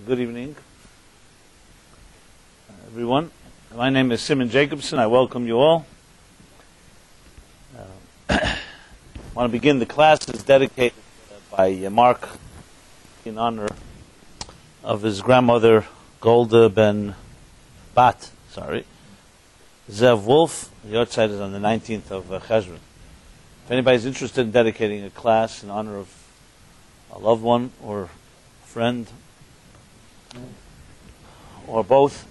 Good evening, everyone. My name is Simon Jacobson. I welcome you all. I want to begin the class is dedicated by Mark in honor of his grandmother Golda ben Bat. Zev Wolf. The outside is on the 19th of Cheshvan. If anybody's interested in dedicating a class in honor of a loved one or friend, or both,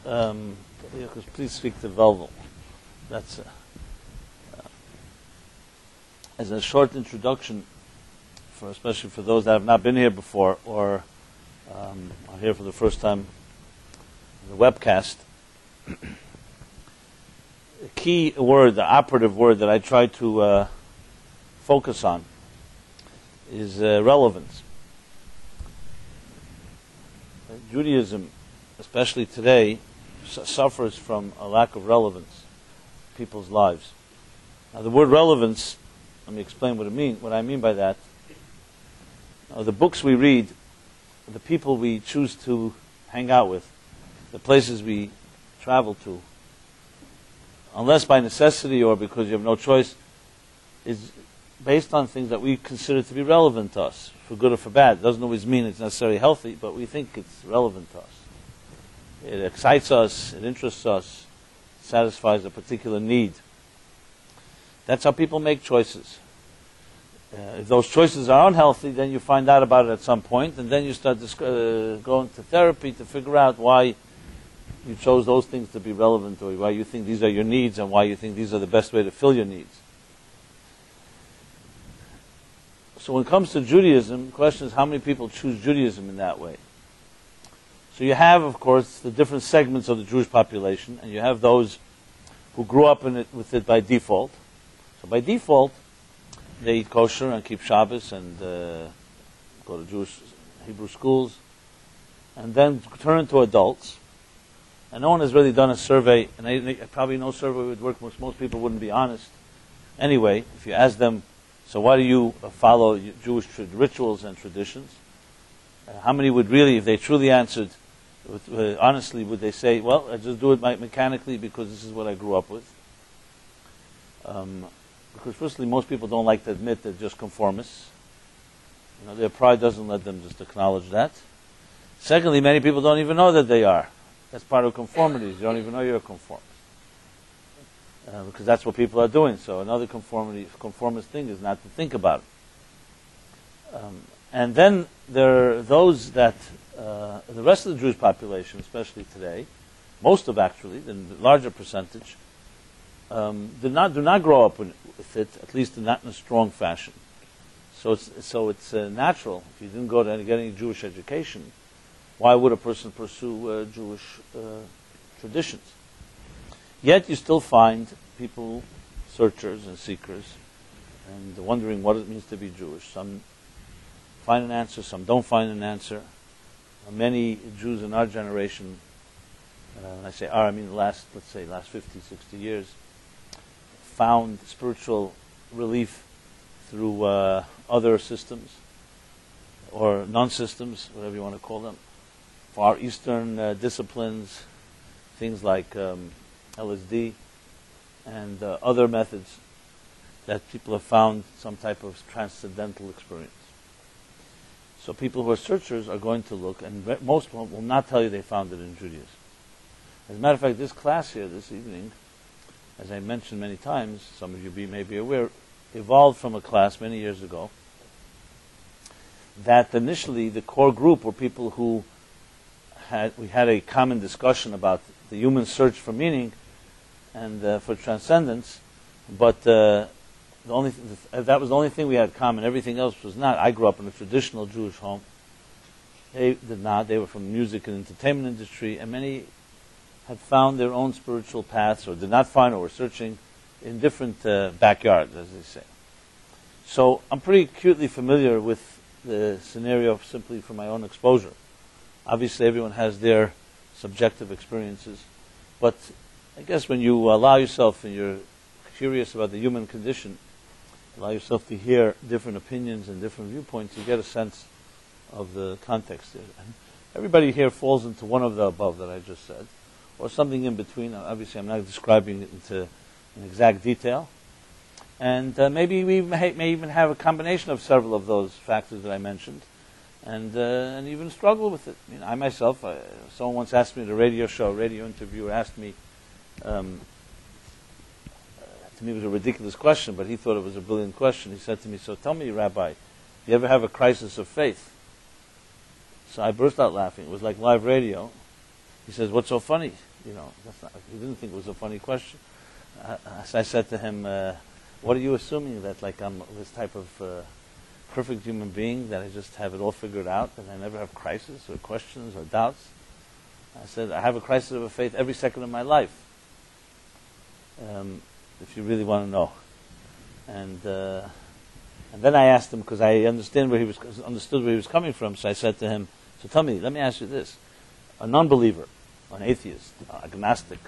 please speak to Velvel. That's as a short introduction, especially for those that have not been here before or are here for the first time in the webcast. The key word, the operative word that I try to focus on is relevance. Judaism, especially today, suffers from a lack of relevance in people's lives. Now, the word relevance, let me explain what I mean by that. The books we read, the people we choose to hang out with, the places we travel to, unless by necessity or because you have no choice, is based on things that we consider to be relevant to us, for good or for bad. It doesn't always mean it's necessarily healthy, but we think it's relevant to us. It excites us, it interests us, satisfies a particular need. That's how people make choices. If those choices are unhealthy, then you find out about it at some point, and then you start going to therapy to figure out why you chose those things to be relevant, or why you think these are your needs, and why you think these are the best way to fill your needs. So when it comes to Judaism, the question is how many people choose Judaism in that way. So you have, of course, the different segments of the Jewish population, and you have those who grew up with it by default. So by default, they eat kosher and keep Shabbos and go to Jewish Hebrew schools, and then turn into adults. And no one has really done a survey, and probably no survey would work. Most people wouldn't be honest. Anyway, if you ask them, so why do you follow Jewish rituals and traditions? How many would really, if they truly answered honestly, would they say, well, I just do it mechanically because this is what I grew up with? Because firstly, most people don't like to admit they're just conformists. Their pride doesn't let them just acknowledge that. Secondly, many people don't even know that they are. That's part of conformities. You don't even know you're a conformist. Because that's what people are doing. So another conformist thing is not to think about it. And then there are those that, the rest of the Jewish population, especially today, most of actually, the larger percentage, do not grow up with it, at least not in a strong fashion. So it's natural. If you didn't go to get any Jewish education, why would a person pursue Jewish traditions? Yet you still find people, searchers and seekers, and wondering what it means to be Jewish. Some find an answer, some don't find an answer. Many Jews in our generation, when I say our, I mean the last 50, 60 years, found spiritual relief through other systems, or non-systems, whatever you want to call them, Far Eastern disciplines, things like LSD, and other methods that people have found some type of transcendental experience. So people who are searchers are going to look, and most will not tell you they found it in Judaism. As a matter of fact, this class here this evening, as I mentioned many times, some of you may be aware, evolved from a class many years ago that initially the core group were people who we had a common discussion about the human search for meaning and for transcendence, but that was the only thing we had common. Everything else was not. I grew up in a traditional Jewish home. They did not. They were from the music and entertainment industry, and many had found their own spiritual paths, or did not find, or were searching in different backyards, as they say. So I'm pretty acutely familiar with the scenario simply from my own exposure. Obviously, everyone has their subjective experiences, but I guess when you allow yourself, and you're curious about the human condition, allow yourself to hear different opinions and different viewpoints, you get a sense of the context there. And Everybody here falls into one of the above that I just said, or something in between. Obviously, I'm not describing it in exact detail. And maybe we may even have a combination of several of those factors that I mentioned, and even struggle with it. I myself, someone once asked me at a radio interviewer asked me, to me it was a ridiculous question, but he thought it was a brilliant question. He said to me, "So tell me, Rabbi, do you ever have a crisis of faith?" So I burst out laughing. It was like live radio. He says, "What's so funny?" He didn't think it was a funny question. So I said to him, "What are you assuming, that like I'm this type of perfect human being, that I just have it all figured out, that I never have crises or questions or doubts?" I said, "I have a crisis of faith every second of my life, if you really want to know." And then I asked him, because I understood where he was coming from. So I said to him, "So tell me, let me ask you this: a non-believer, an atheist, agnostic,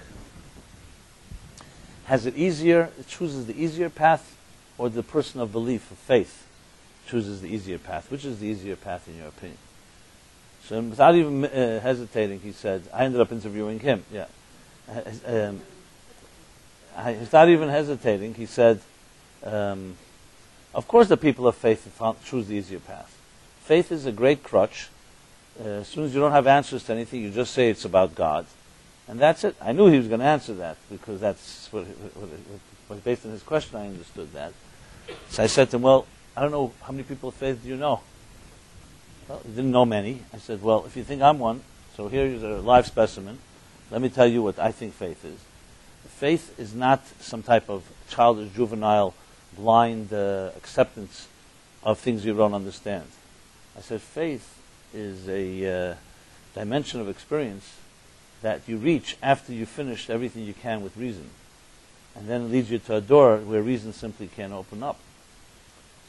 chooses the easier path, or the person of belief, of faith, chooses the easier path? Which is the easier path in your opinion?" So without even hesitating, he said, I ended up interviewing him, without even hesitating, he said, "Of course the people of faith choose the easier path. Faith is a great crutch. As soon as you don't have answers to anything, you just say it's about God. And that's it." I knew he was going to answer that, because that's what based on his question, I understood that. So I said to him, "Well, I don't know, how many people of faith do you know?" Well, he didn't know many. I said, "Well, if you think I'm one, so here is a live specimen. Let me tell you what I think faith is. Faith is not some type of childish, juvenile, blind acceptance of things you don't understand. I said, faith is a dimension of experience that you reach after you finish everything you can with reason. And then it leads you to a door where reason simply can't open up.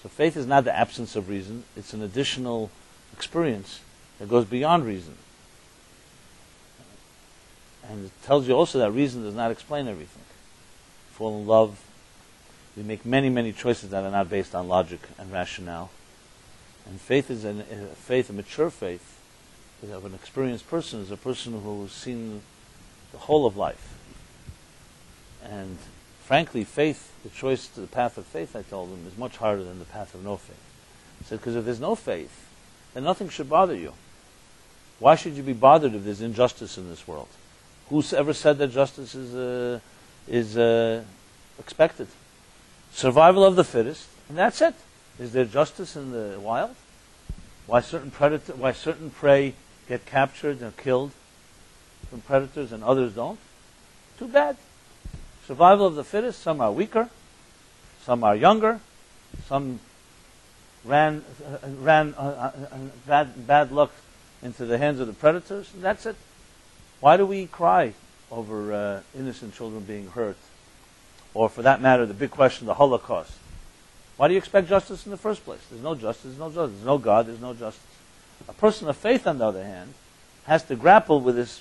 So faith is not the absence of reason. It's an additional experience that goes beyond reason. And it tells you also that reason does not explain everything. Fall in love. We make many, many choices that are not based on logic and rationale. And faith is a mature faith of an experienced person, is a person who has seen the whole of life. And frankly, faith, the choice to the path of faith, I told him, is much harder than the path of no faith. I said, because if there's no faith, then nothing should bother you. Why should you be bothered if there's injustice in this world? Who's ever said that justice is expected? Survival of the fittest, and that's it. Is there justice in the wild? Why certain prey get captured and killed from predators and others don't? Too bad. Survival of the fittest. Some are weaker, some are younger, some ran bad luck into the hands of the predators, and that's it. Why do we cry over innocent children being hurt? Or for that matter, the big question, the Holocaust. Why do you expect justice in the first place? There's no justice, there's no justice. There's no God, there's no justice. A person of faith, on the other hand, has to grapple with this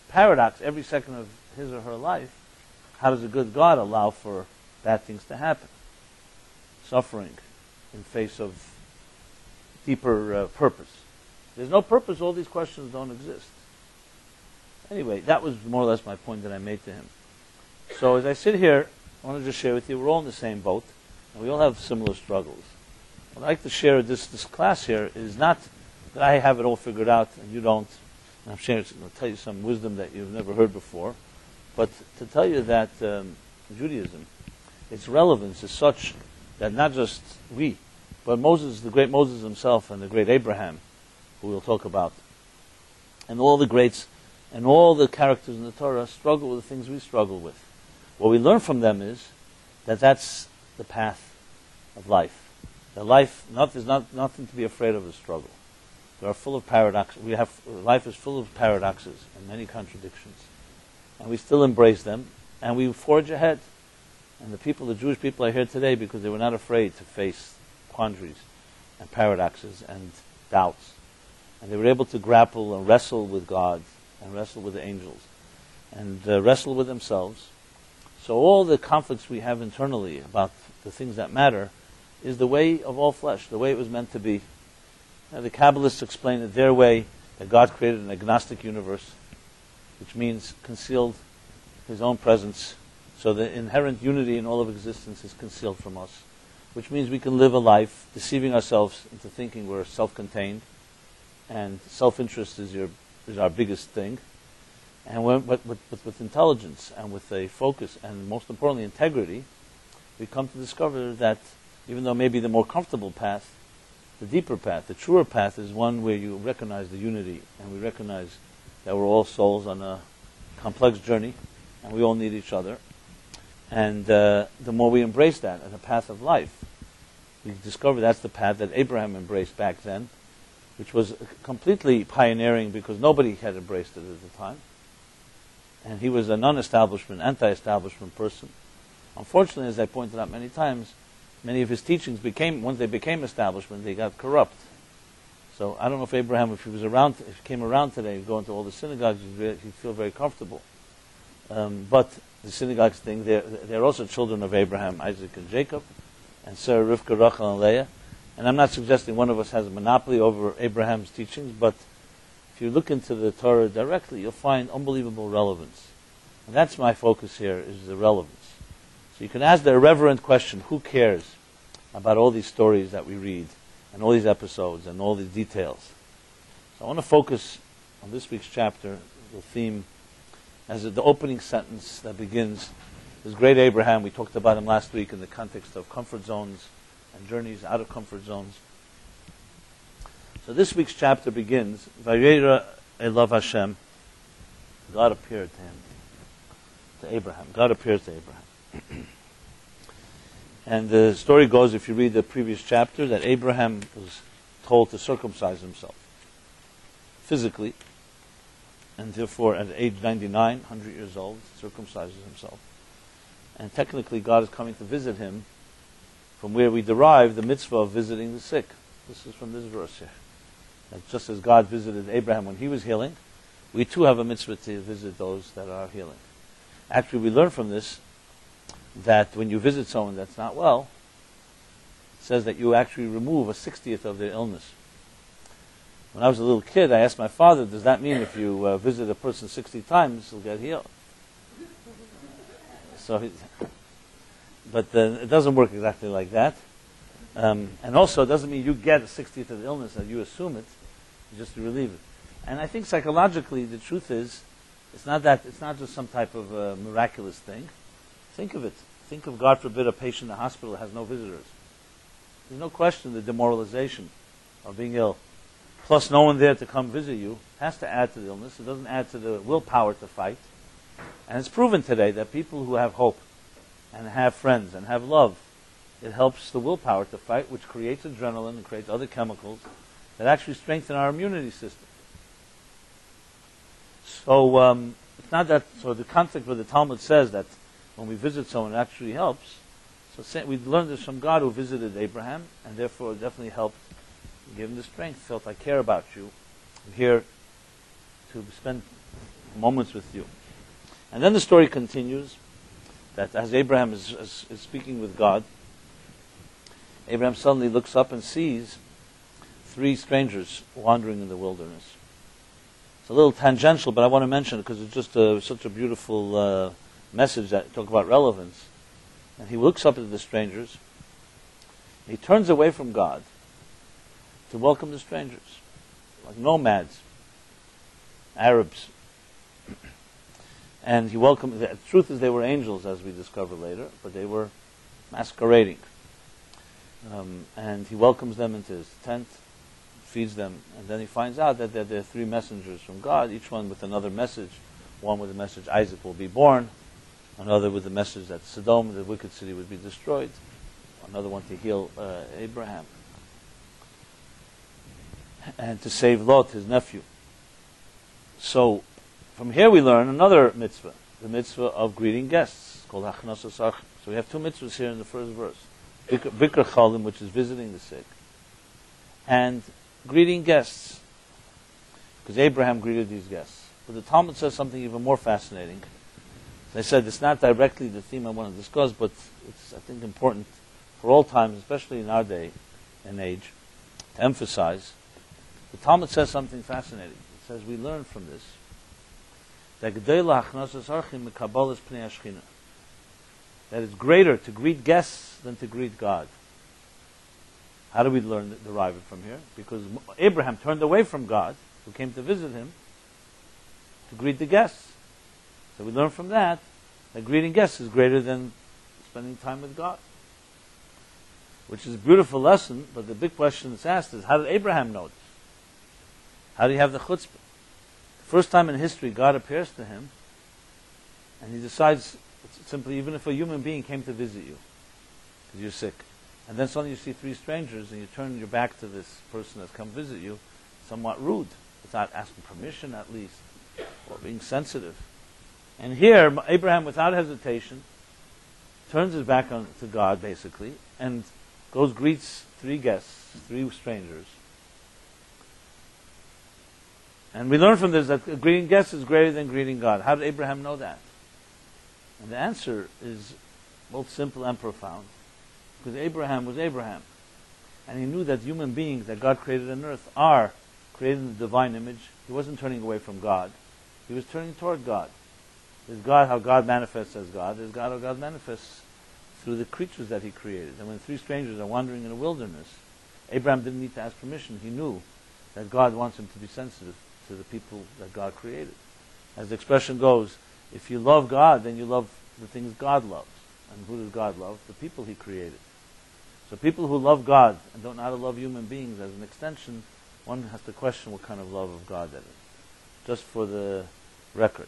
paradox every second of his or her life. How does a good God allow for bad things to happen? Suffering in face of deeper purpose. If there's no purpose, all these questions don't exist. Anyway, that was more or less my point that I made to him. So as I sit here, I want to just share with you, we're all in the same boat, and we all have similar struggles. What I'd like to share this class here is not that I have it all figured out and you don't. And I'm sharing, I'll tell you some wisdom that you've never heard before, but to tell you that Judaism, its relevance is such that not just we, but Moses, the great Moses himself, and the great Abraham, who we'll talk about, and all the greats and all the characters in the Torah struggle with the things we struggle with. What we learn from them is that that's the path of life. That life, there's nothing to be afraid of a struggle. They are full of paradoxes. Life is full of paradoxes and many contradictions. And we still embrace them, and we forge ahead. And the Jewish people are here today because they were not afraid to face quandaries and paradoxes and doubts. And they were able to grapple and wrestle with God and wrestle with the angels and wrestle with themselves. So all the conflicts we have internally about the things that matter is the way of all flesh, the way it was meant to be. The Kabbalists explain it their way, that God created an agnostic universe, which means concealed his own presence. So the inherent unity in all of existence is concealed from us, which means we can live a life deceiving ourselves into thinking we're self-contained, and self-interest is our biggest thing. And with intelligence and with a focus and most importantly integrity, we come to discover that even though maybe the more comfortable path, the deeper path, the truer path is one where you recognize the unity and we recognize that we're all souls on a complex journey and we all need each other. And the more we embrace that as a path of life, we discover that's the path that Abraham embraced back then, which was completely pioneering because nobody had embraced it at the time. And he was a non-establishment, anti-establishment person. Unfortunately, as I pointed out many times, many of his teachings once they became establishment, they got corrupt. So I don't know if Abraham, if he came around today, going to all the synagogues, he'd feel very comfortable. But the synagogues thing, they're also children of Abraham, Isaac, and Jacob, and Sarah, Rivka, Rachel, and Leah. And I'm not suggesting one of us has a monopoly over Abraham's teachings, but if you look into the Torah directly, you'll find unbelievable relevance. And that's my focus here, is the relevance. So you can ask the irreverent question, who cares about all these stories that we read, and all these episodes, and all these details? So I want to focus on this week's chapter, the theme, as the opening sentence that begins, this great Abraham. We talked about him last week in the context of comfort zones and journeys out of comfort zones. So this week's chapter begins, Vayeira elav Hashem. God appeared to him, to Abraham. God appears to Abraham. And the story goes, if you read the previous chapter, that Abraham was told to circumcise himself physically, and therefore at age 99, 100 years old, circumcises himself. And technically God is coming to visit him, from where we derive the mitzvah of visiting the sick. This is from this verse here. That just as God visited Abraham when he was healing, we too have a mitzvah to visit those that are healing. Actually, we learn from this that when you visit someone that's not well, it says that you actually remove a 60th of their illness. When I was a little kid, I asked my father, does that mean if you visit a person 60 times, he'll get healed? But it doesn't work exactly like that. And also, it doesn't mean you get a 60th of the illness and you assume it, just to relieve it. And I think psychologically, the truth is, it's not just some type of miraculous thing. Think of it. Think of, God forbid, a patient in a hospital that has no visitors. There's no question the demoralization of being ill, plus no one there to come visit you, has to add to the illness. It doesn't add to the willpower to fight. And it's proven today that people who have hope and have friends and have love, it helps the willpower to fight, which creates adrenaline and creates other chemicals that actually strengthen our immunity system. So it's not that. So the context where the Talmud says that when we visit someone, it actually helps. So we learned this from God who visited Abraham, and therefore it definitely helped. He gave him the strength. Felt, I care about you. I'm here to spend moments with you. And then the story continues that as Abraham is speaking with God, Abraham suddenly looks up and sees 3 strangers wandering in the wilderness. It's a little tangential, but I want to mention it because it's just such a beautiful message that talks about relevance. And he looks up at the strangers. He turns away from God to welcome the strangers, like nomads, Arabs. And he welcomed. The truth is, they were angels, as we discover later, but they were masquerading. And he welcomes them into his tent, feeds them, and then he finds out that there are 3 messengers from God, each one with another message. One with the message, Isaac will be born. Another with the message that Sodom, the wicked city, would be destroyed. Another one to heal Abraham. And to save Lot, his nephew. So, from here we learn another mitzvah, the mitzvah of greeting guests, called Hachnas Asach. So we have 2 mitzvahs here in the first verse. Bikr Cholim, which is visiting the sick, and greeting guests, because Abraham greeted these guests. But the Talmud says something even more fascinating. As I said, it's not directly the theme I want to discuss, but it's, I think, important for all times, especially in our day and age, to emphasize. The Talmud says something fascinating. says we learn from this that it's greater to greet guests than to greet God. How do we derive it from here? Because Abraham turned away from God, who came to visit him, to greet the guests. So we learn from that greeting guests is greater than spending time with God. Which is a beautiful lesson, but the big question that's asked is, how did Abraham know this? How do you have the chutzpah? The first time in history, God appears to him, and he decides, simply, even if a human being came to visit you, because you're sick, and then suddenly you see three strangers, and you turn your back to this person that's come visit you, somewhat rude, without asking permission at least, or being sensitive. And here, Abraham, without hesitation, turns his back to God, basically, and goes greets three guests, three strangers. And we learn from this that greeting guests is greater than greeting God. How did Abraham know that? And the answer is both simple and profound. Because Abraham was Abraham. And he knew that human beings that God created on earth are created in the divine image. He wasn't turning away from God. He was turning toward God. There's God, how God manifests as God. There's God, how God manifests through the creatures that he created. And when three strangers are wandering in a wilderness, Abraham didn't need to ask permission. He knew that God wants him to be sensitive to the people that God created. As the expression goes, if you love God, then you love the things God loves. And who does God love? The people he created. So people who love God and don't know how to love human beings as an extension, one has to question what kind of love of God that is. Just for the record.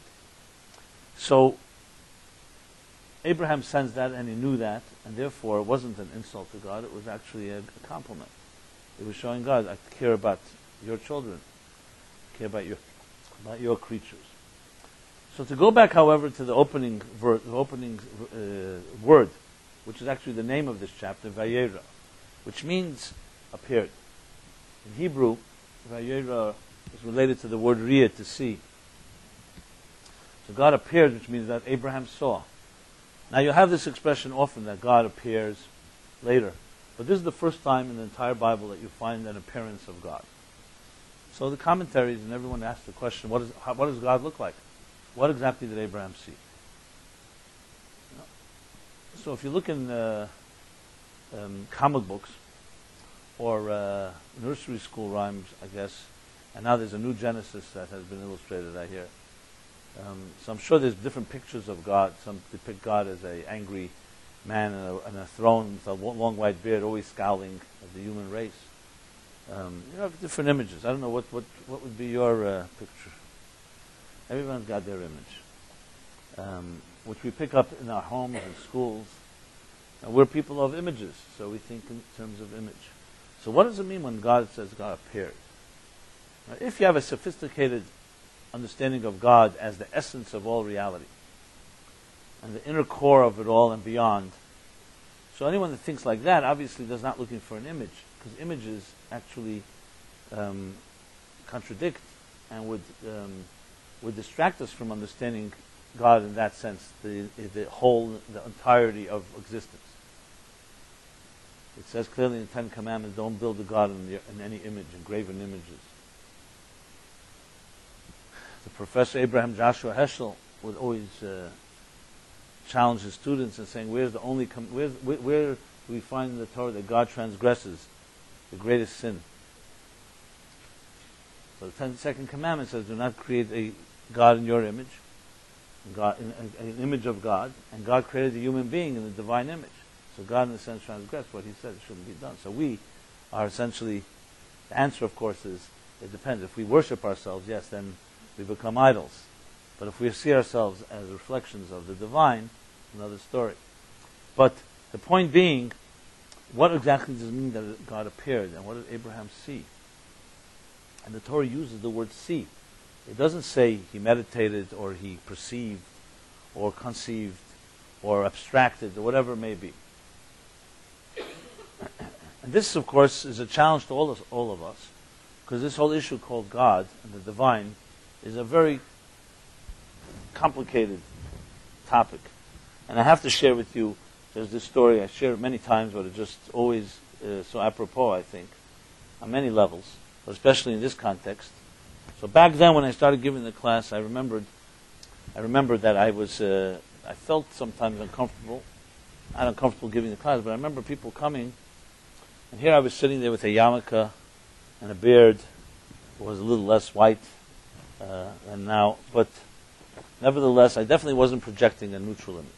So Abraham sensed that and he knew that, and therefore it wasn't an insult to God, it was actually a compliment. It was showing God, I care about your children, I care about your creatures. So to go back, however, to the opening word, which is actually the name of this chapter, Vayeira, which means appeared. In Hebrew, Vayeira is related to the word Riyah, to see. So God appeared, which means that Abraham saw. Now you have this expression often that God appears later. But this is the first time in the entire Bible that you find an appearance of God. So the commentaries and everyone asks the question, what does God look like? What exactly did Abraham see? So if you look in comic books or nursery school rhymes, I guess, and now there's a new Genesis that has been illustrated, I hear. So I'm sure there's different pictures of God. Some depict God as an angry man on a throne with a long white beard, always scowling at the human race. You have different images. I don't know what would be your picture. Everyone's got their image, which we pick up in our homes and schools. And we're people of images, so we think in terms of image. So what does it mean when God says God appeared? Now, if you have a sophisticated understanding of God as the essence of all reality and the inner core of it all and beyond, so anyone that thinks like that obviously is not looking for an image, because images actually contradict and would distract us from understanding God in that sense, the entirety of existence. It says clearly in the Ten Commandments, don't build a God in any image, engraven images. The professor Abraham Joshua Heschel would always challenge his students and saying, where do we find in the Torah that God transgresses the greatest sin? So the second commandment says, do not create a God in your image, an image of God, and God created the human being in the divine image. So God, in a sense, transgressed what he said shouldn't be done. So we are essentially, the answer, of course, is, it depends. If we worship ourselves, yes, then we become idols. But if we see ourselves as reflections of the divine, another story. But the point being, what exactly does it mean that God appeared, and what did Abraham see? And the Torah uses the word see. It doesn't say he meditated, or he perceived, or conceived, or abstracted, or whatever it may be. And this, of course, is a challenge to all of us, because this whole issue called God and the divine is a very complicated topic. And I have to share with you, there's this story, I share it many times, but it's just always so apropos, I think, on many levels, but especially in this context. So back then, when I started giving the class, I remembered that I felt sometimes uncomfortable. Not uncomfortable giving the class, but I remember people coming, and here I was sitting there with a yarmulke and a beard. It was a little less white than now, but nevertheless, I definitely wasn't projecting a neutral image.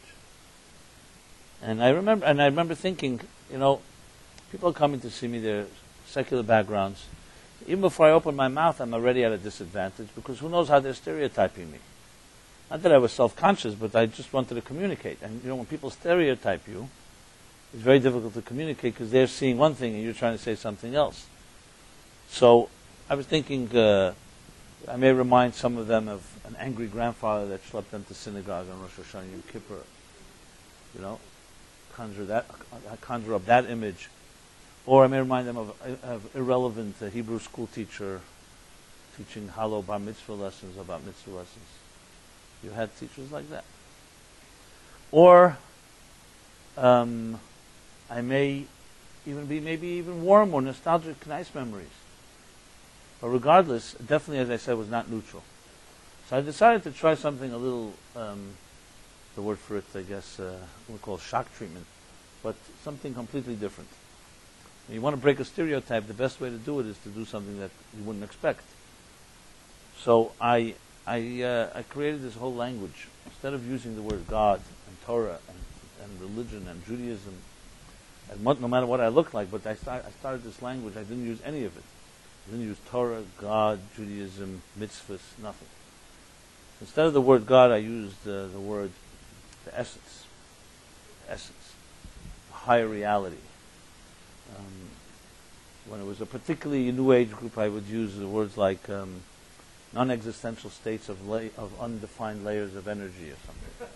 And I remember thinking, people are coming to see me, they're secular backgrounds. Even before I open my mouth, I'm already at a disadvantage, because who knows how they're stereotyping me. Not that I was self-conscious, but I just wanted to communicate. And when people stereotype you, it's very difficult to communicate, because they're seeing one thing and you're trying to say something else. So I was thinking, I may remind some of them of an angry grandfather that schlepped them to synagogue on Rosh Hashanah and Yom Kippur. Conjure up that image. Or I may remind them of irrelevant Hebrew school teacher teaching hollow bar mitzvah lessons about mitzvah lessons. You had teachers like that. Or I may even be maybe even warm or nostalgic, nice memories. But regardless, definitely, as I said, was not neutral. So I decided to try something a little, the word for it, I guess, we'll call shock treatment, but something completely different. When you want to break a stereotype, the best way to do it is to do something that you wouldn't expect. So I created this whole language. Instead of using the word God and Torah and religion and Judaism, and no matter what I looked like, but I started this language. I didn't use any of it. I didn't use Torah, God, Judaism, mitzvahs, nothing. Instead of the word God, I used the word, the essence, higher reality. When it was a particularly New Age group, I would use the words like non-existential states of undefined layers of energy or something.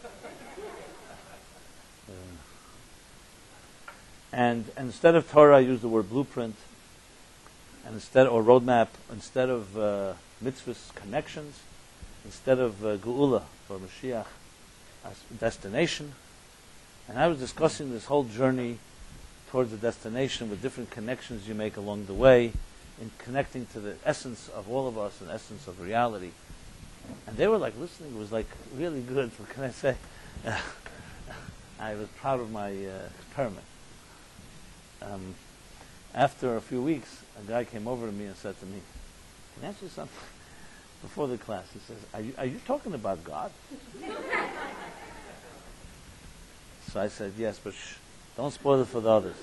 And instead of Torah, I used the word blueprint, and or roadmap. Instead of mitzvahs, connections. Instead of geula for Mashiach, as destination. And I was discussing this whole journey towards the destination with different connections you make along the way, in connecting to the essence of all of us and essence of reality. And they were like listening. It was like really good. What can I say? I was proud of my experiment. After a few weeks, a guy came over to me and said to me, "Can I ask you something?" Before the class, he says, "Are you talking about God?" So I said, "Yes, but don't spoil it for the others."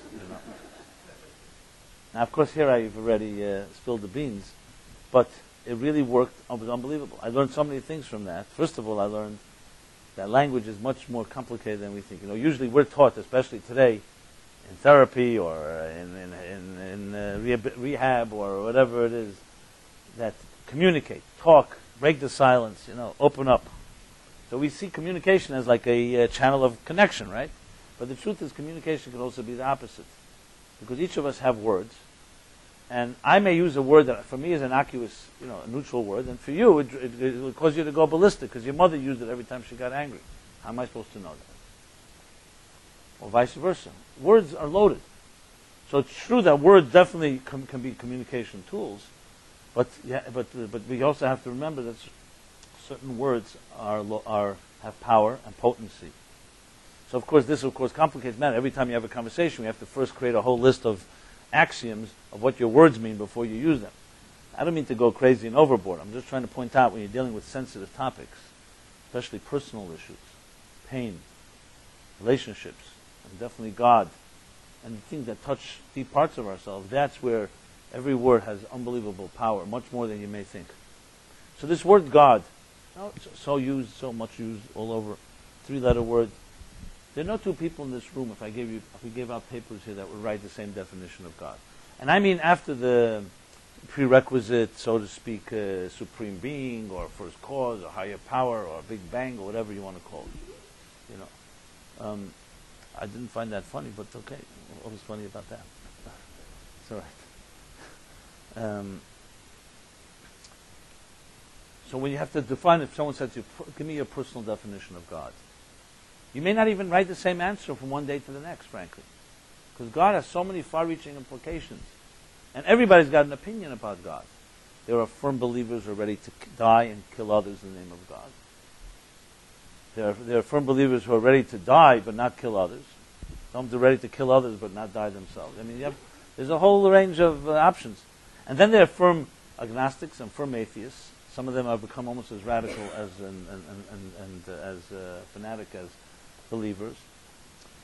Now, of course, here I've already spilled the beans, but it really worked. It was unbelievable. I learned so many things from that. First of all, I learned that language is much more complicated than we think. Usually we're taught, especially today, in therapy or in rehab or whatever it is, that communicate, talk, break the silence, open up. So we see communication as like a channel of connection, right? But the truth is, communication can also be the opposite, because each of us have words, and I may use a word that for me is innocuous, a neutral word, and for you it will cause you to go ballistic because your mother used it every time she got angry. How am I supposed to know that? Or vice versa. Words are loaded. So it's true that words definitely can be communication tools, but we also have to remember that certain words have power and potency. So of course this complicates matter. Every time you have a conversation, we have to first create a whole list of axioms of what your words mean before you use them. I don't mean to go crazy and overboard. I'm just trying to point out when you're dealing with sensitive topics, especially personal issues, pain, relationships, and definitely God, and things that touch deep parts of ourselves, that's where every word has unbelievable power, much more than you may think. So this word God, so much used all over, 3-letter word. There are no two people in this room, if we gave out papers here, that would write the same definition of God. And I mean after the prerequisite, so to speak, supreme being, or first cause, or higher power, or Big Bang, or whatever you want to call it. I didn't find that funny, but okay. What was funny about that? It's all right. So when you have to define, if someone says to you, give me your personal definition of God, you may not even write the same answer from one day to the next, frankly. Because God has so many far-reaching implications. And everybody's got an opinion about God. There are firm believers who are ready to die and kill others in the name of God. There are firm believers who are ready to die but not kill others. Some are ready to kill others but not die themselves. I mean, there's a whole range of options. And then there are firm agnostics and firm atheists. Some of them have become almost as radical as as fanatic as believers.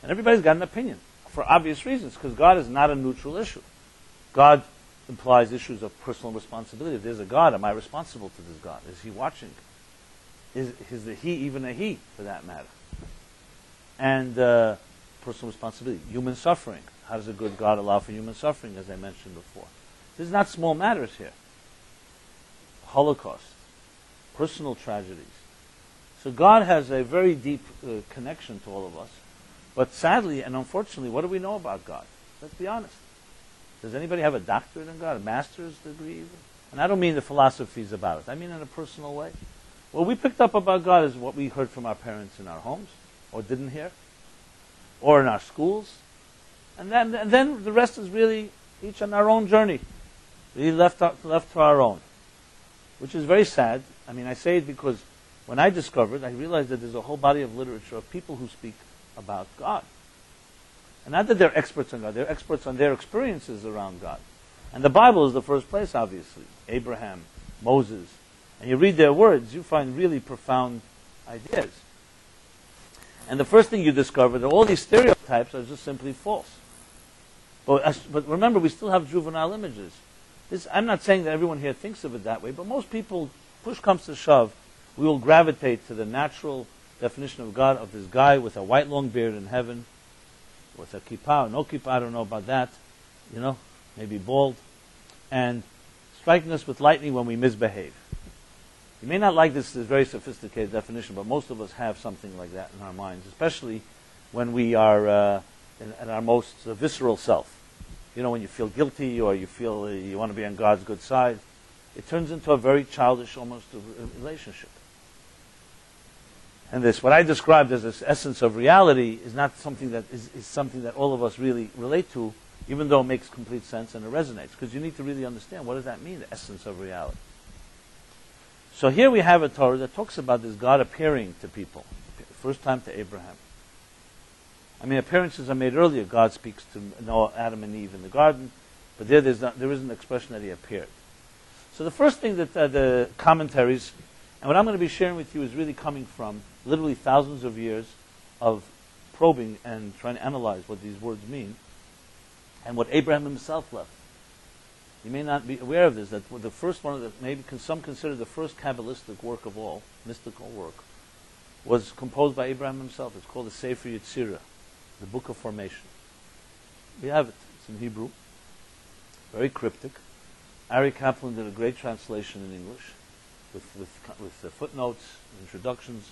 And everybody's got an opinion for obvious reasons, because God is not a neutral issue. God implies issues of personal responsibility. If there's a God, am I responsible to this God? Is he watching? Is the he even a he, for that matter? And personal responsibility. Human suffering. How does a good God allow for human suffering, as I mentioned before? These are not small matters here. Holocaust. Personal tragedies. So God has a very deep connection to all of us. But sadly and unfortunately, what do we know about God? Let's be honest. Does anybody have a doctorate in God, a master's degree even? And I don't mean the philosophies about it. I mean in a personal way. What we picked up about God is what we heard from our parents in our homes, or didn't hear, or in our schools. And then the rest is really each on our own journey. We left to our own. Which is very sad. I mean, I say it because when I discovered, I realized that there's a whole body of literature of people who speak about God. And not that they're experts on God, they're experts on their experiences around God. And the Bible is the first place, obviously. Abraham, Moses. And you read their words, you find really profound ideas. And the first thing you discover that all these stereotypes are just simply false. But remember, we still have juvenile images. I'm not saying that everyone here thinks of it that way, but most people, push comes to shove, we will gravitate to the natural definition of God, of this guy with a white long beard in heaven, with a kippah or no kippah, I don't know about that, maybe bald, and striking us with lightning when we misbehave. You may not like this very sophisticated definition, but most of us have something like that in our minds, especially when we are at our most visceral self. When you feel guilty or you feel you want to be on God's good side, it turns into a very childish, almost, relationship. And what I described as this essence of reality is not something that is something that all of us really relate to, even though it makes complete sense and it resonates. Because you need to really understand, what does that mean, the essence of reality? So here we have a Torah that talks about this God appearing to people. First time to Abraham. I mean, appearances are made earlier. God speaks to Noah, Adam and Eve in the garden, but there isn't an expression that he appeared. So the first thing that the commentaries, and what I'm going to be sharing with you, is really coming from literally thousands of years of probing and trying to analyze what these words mean, and what Abraham himself left. You may not be aware of this, that the first one of the, maybe some consider the first Kabbalistic work of all, mystical work, was composed by Abraham himself. It's called the Sefer Yetzirah, the Book of Formation. We have it. It's in Hebrew. Very cryptic. Ari Kaplan did a great translation in English with the footnotes, introductions,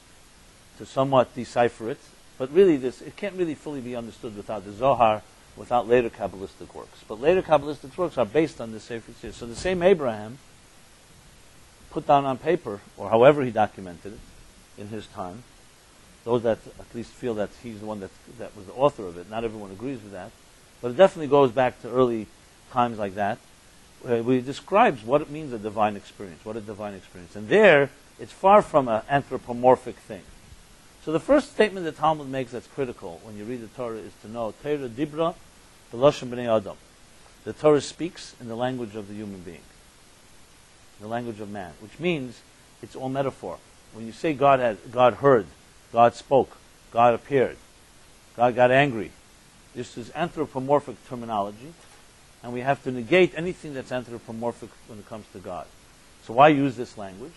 to somewhat decipher it. But really, it can't really fully be understood without the Zohar, without later Kabbalistic works. But later Kabbalistic works are based on this Sefer Yetzirah. So the same Abraham put down on paper, or however he documented it in his time, those that at least feel that he's the one that was the author of it. Not everyone agrees with that. But it definitely goes back to early times like that, where he describes what it means, a divine experience. What a divine experience. And there, it's far from an anthropomorphic thing. So the first statement that Talmud makes that's critical when you read the Torah is to know, Torah dibra b'lashon b'nei adam. The Torah speaks in the language of the human being, the language of man, which means it's all metaphor. When you say God heard, God spoke, God appeared, God got angry, this is anthropomorphic terminology, and we have to negate anything that's anthropomorphic when it comes to God. So why use this language?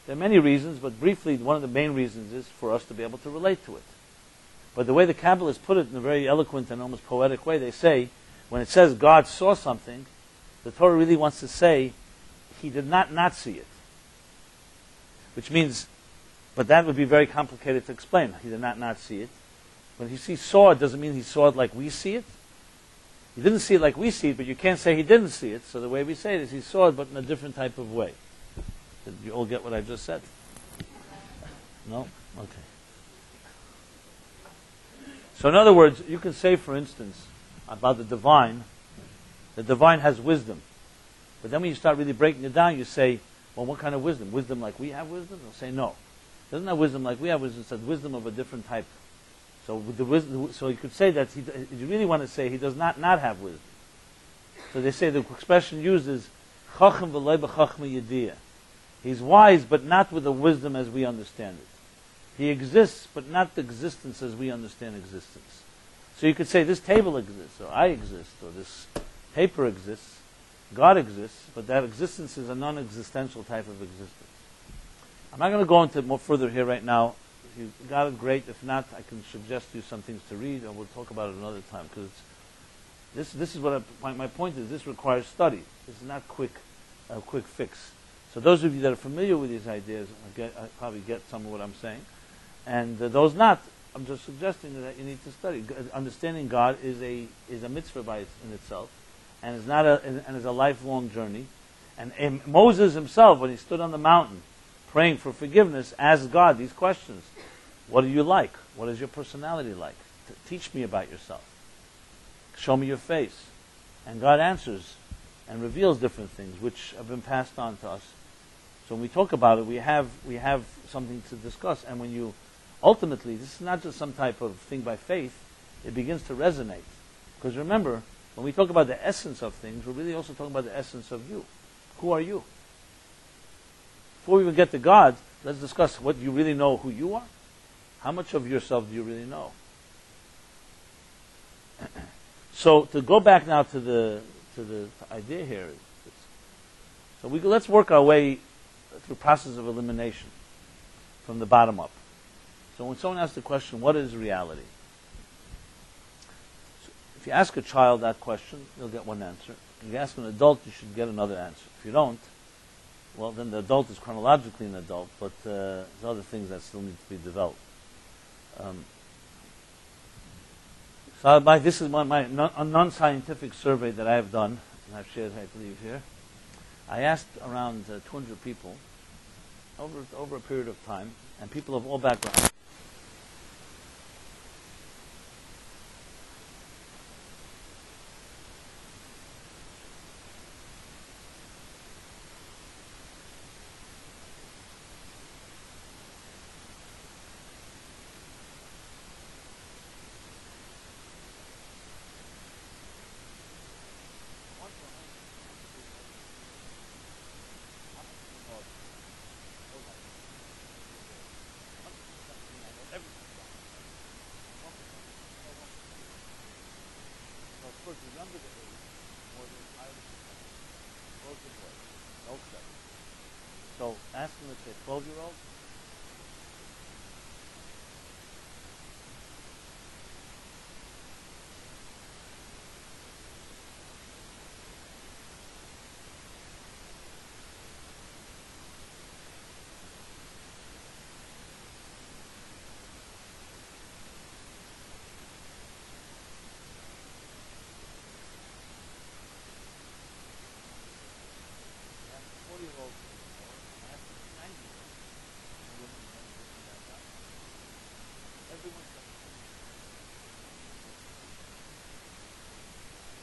There are many reasons, but briefly, one of the main reasons is for us to be able to relate to it. But the way the Kabbalists put it in a very eloquent and almost poetic way, they say, when it says God saw something, the Torah really wants to say, he did not see it. Which means, but that would be very complicated to explain. He did not see it. When he saw it, doesn't mean he saw it like we see it. He didn't see it like we see it, but you can't say he didn't see it. So the way we say it is he saw it, but in a different type of way. Did you all get what I just said? No? Okay. So in other words, you can say, for instance, about the divine has wisdom. But then when you start really breaking it down, you say, well, what kind of wisdom? Wisdom like we have wisdom? They'll say, no. It doesn't have wisdom like we have wisdom. It's a wisdom of a different type. So with the wisdom, so you could say that you really want to say he does not have wisdom. So they say the expression used is chacham v'loy b'chachma yediyah. He's wise, but not with the wisdom as we understand it. He exists, but not the existence as we understand existence. So you could say this table exists, or I exist, or this paper exists, God exists, but that existence is a non-existential type of existence. I'm not going to go into more further here right now. If you got it, great. If not, I can suggest to you some things to read, and we'll talk about it another time. Because this is what my point is. This requires study. This is not a quick fix. So those of you that are familiar with these ideas, probably get some of what I'm saying, and those not, I'm just suggesting that you need to study. Understanding God is a mitzvah in itself, and is a lifelong journey. And Moses himself, when he stood on the mountain praying for forgiveness, asked God these questions: what do you like? What is your personality like? Teach me about yourself. Show me your face. And God answers and reveals different things which have been passed on to us. So when we talk about it, we have something to discuss. And when you ultimately, this is not just some type of thing by faith, it begins to resonate. Because remember, when we talk about the essence of things, we're really also talking about the essence of you. Who are you? Before we even get to God, let's discuss what you really know who you are. How much of yourself do you really know? So to go back now to the idea here, let's work our way through the process of elimination from the bottom up. So when someone asks the question, what is reality? So if you ask a child that question, you'll get one answer. If you ask an adult, you should get another answer. If you don't, well, then the adult is chronologically an adult, but there's other things that still need to be developed. So this is a non-scientific survey that I have done, and I've shared, I believe, here. I asked around 200 people over a period of time, and people of all backgrounds. So ask them if they're 12-year-olds.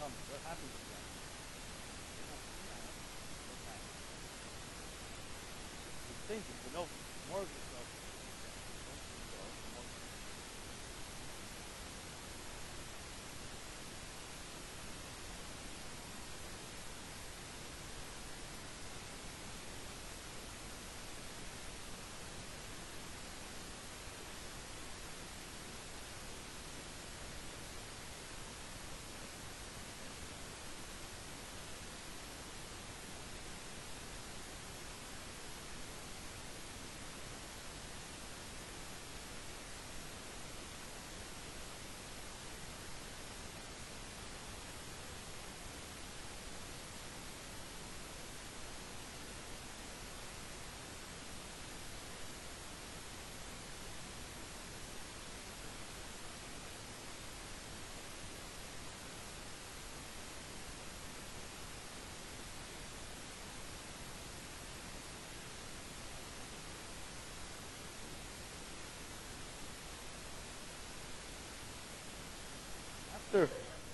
What happens to them? You think if you know more of yourself,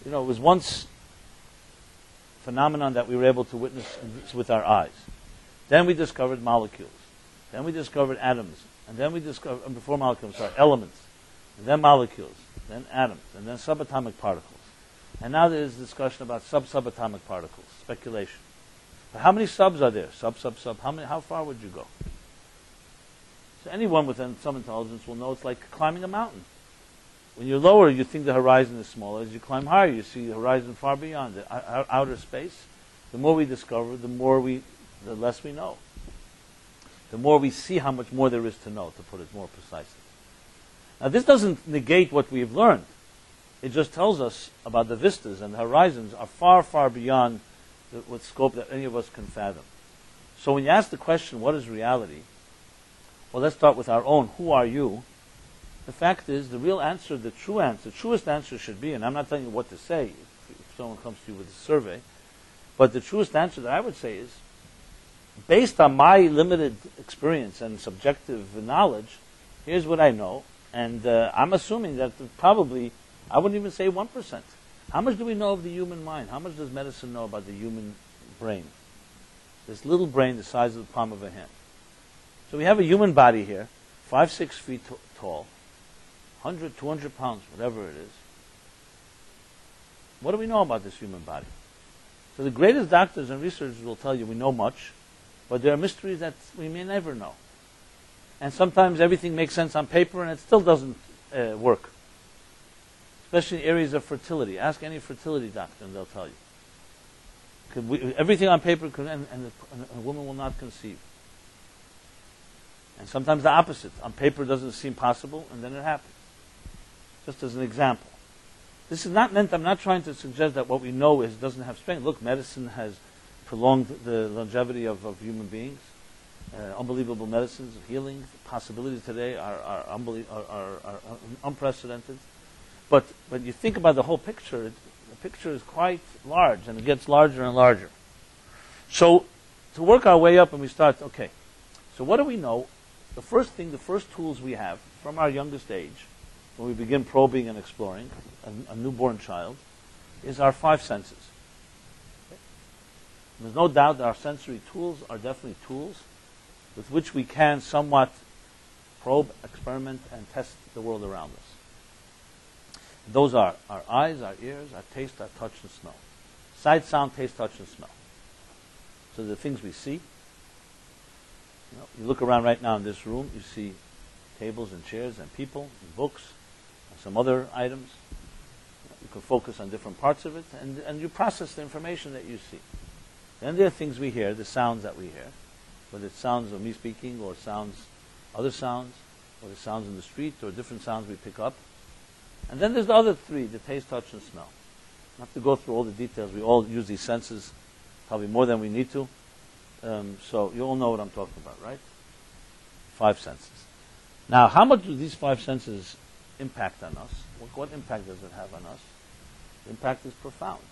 it was once phenomenon that we were able to witness with our eyes. Then we discovered molecules. Then we discovered atoms. And then we discovered, before molecules, elements. And then molecules. Then atoms. And then subatomic particles. And now there is discussion about subatomic particles, speculation. But how many subs are there? Sub. How far would you go? So anyone with some intelligence will know it's like climbing a mountain. When you're lower, you think the horizon is smaller. As you climb higher, you see the horizon far beyond it. Outer space. The more we discover, the less we know. The more we see how much more there is to know, to put it more precisely. Now, this doesn't negate what we've learned. It just tells us about the vistas, and the horizons are far, far beyond what scope that any of us can fathom. So when you ask the question, what is reality? Well, let's start with our own. Who are you? The fact is, the real answer, the truest answer should be, and I'm not telling you what to say if someone comes to you with a survey, but the truest answer that I would say is, based on my limited experience and subjective knowledge, here's what I know, and I'm assuming that probably, I wouldn't even say 1%. How much do we know of the human mind? How much does medicine know about the human brain? This little brain the size of the palm of a hand. So we have a human body here, 5-6 feet tall, 100, 200 pounds, whatever it is. What do we know about this human body? So the greatest doctors and researchers will tell you we know much, but there are mysteries that we may never know. And sometimes everything makes sense on paper and it still doesn't work. Especially in areas of fertility. Ask any fertility doctor and they'll tell you. Everything on paper and a woman will not conceive. And sometimes the opposite. On paper it doesn't seem possible and then it happens. Just as an example. This is not meant, I'm not trying to suggest that what we know doesn't have strength. Look, medicine has prolonged the longevity of human beings. Unbelievable medicines, healing, possibilities today are unprecedented. But when you think about the whole picture, the picture is quite large, and it gets larger and larger. So, to work our way up, and we start, okay, so what do we know? The first tools we have from our youngest age, when we begin probing and exploring, a newborn child, is our 5 senses. Okay? There's no doubt that our sensory tools are definitely tools with which we can somewhat probe, experiment, and test the world around us. Those are our eyes, our ears, our taste, our touch, and smell. Sight, sound, taste, touch, and smell. So the things we see. You look around right now in this room, you see tables and chairs and people and books and some other items. You can focus on different parts of it, and you process the information that you see. Then there are things we hear, the sounds that we hear, whether it's sounds of me speaking or other sounds, or the sounds in the street or different sounds we pick up. And then there's the other 3, the taste, touch, and smell. Not to go through all the details. We all use these senses probably more than we need to. So you all know what I'm talking about, right? 5 senses. Now, how much do these 5 senses impact on us? What impact does it have on us? The impact is profound.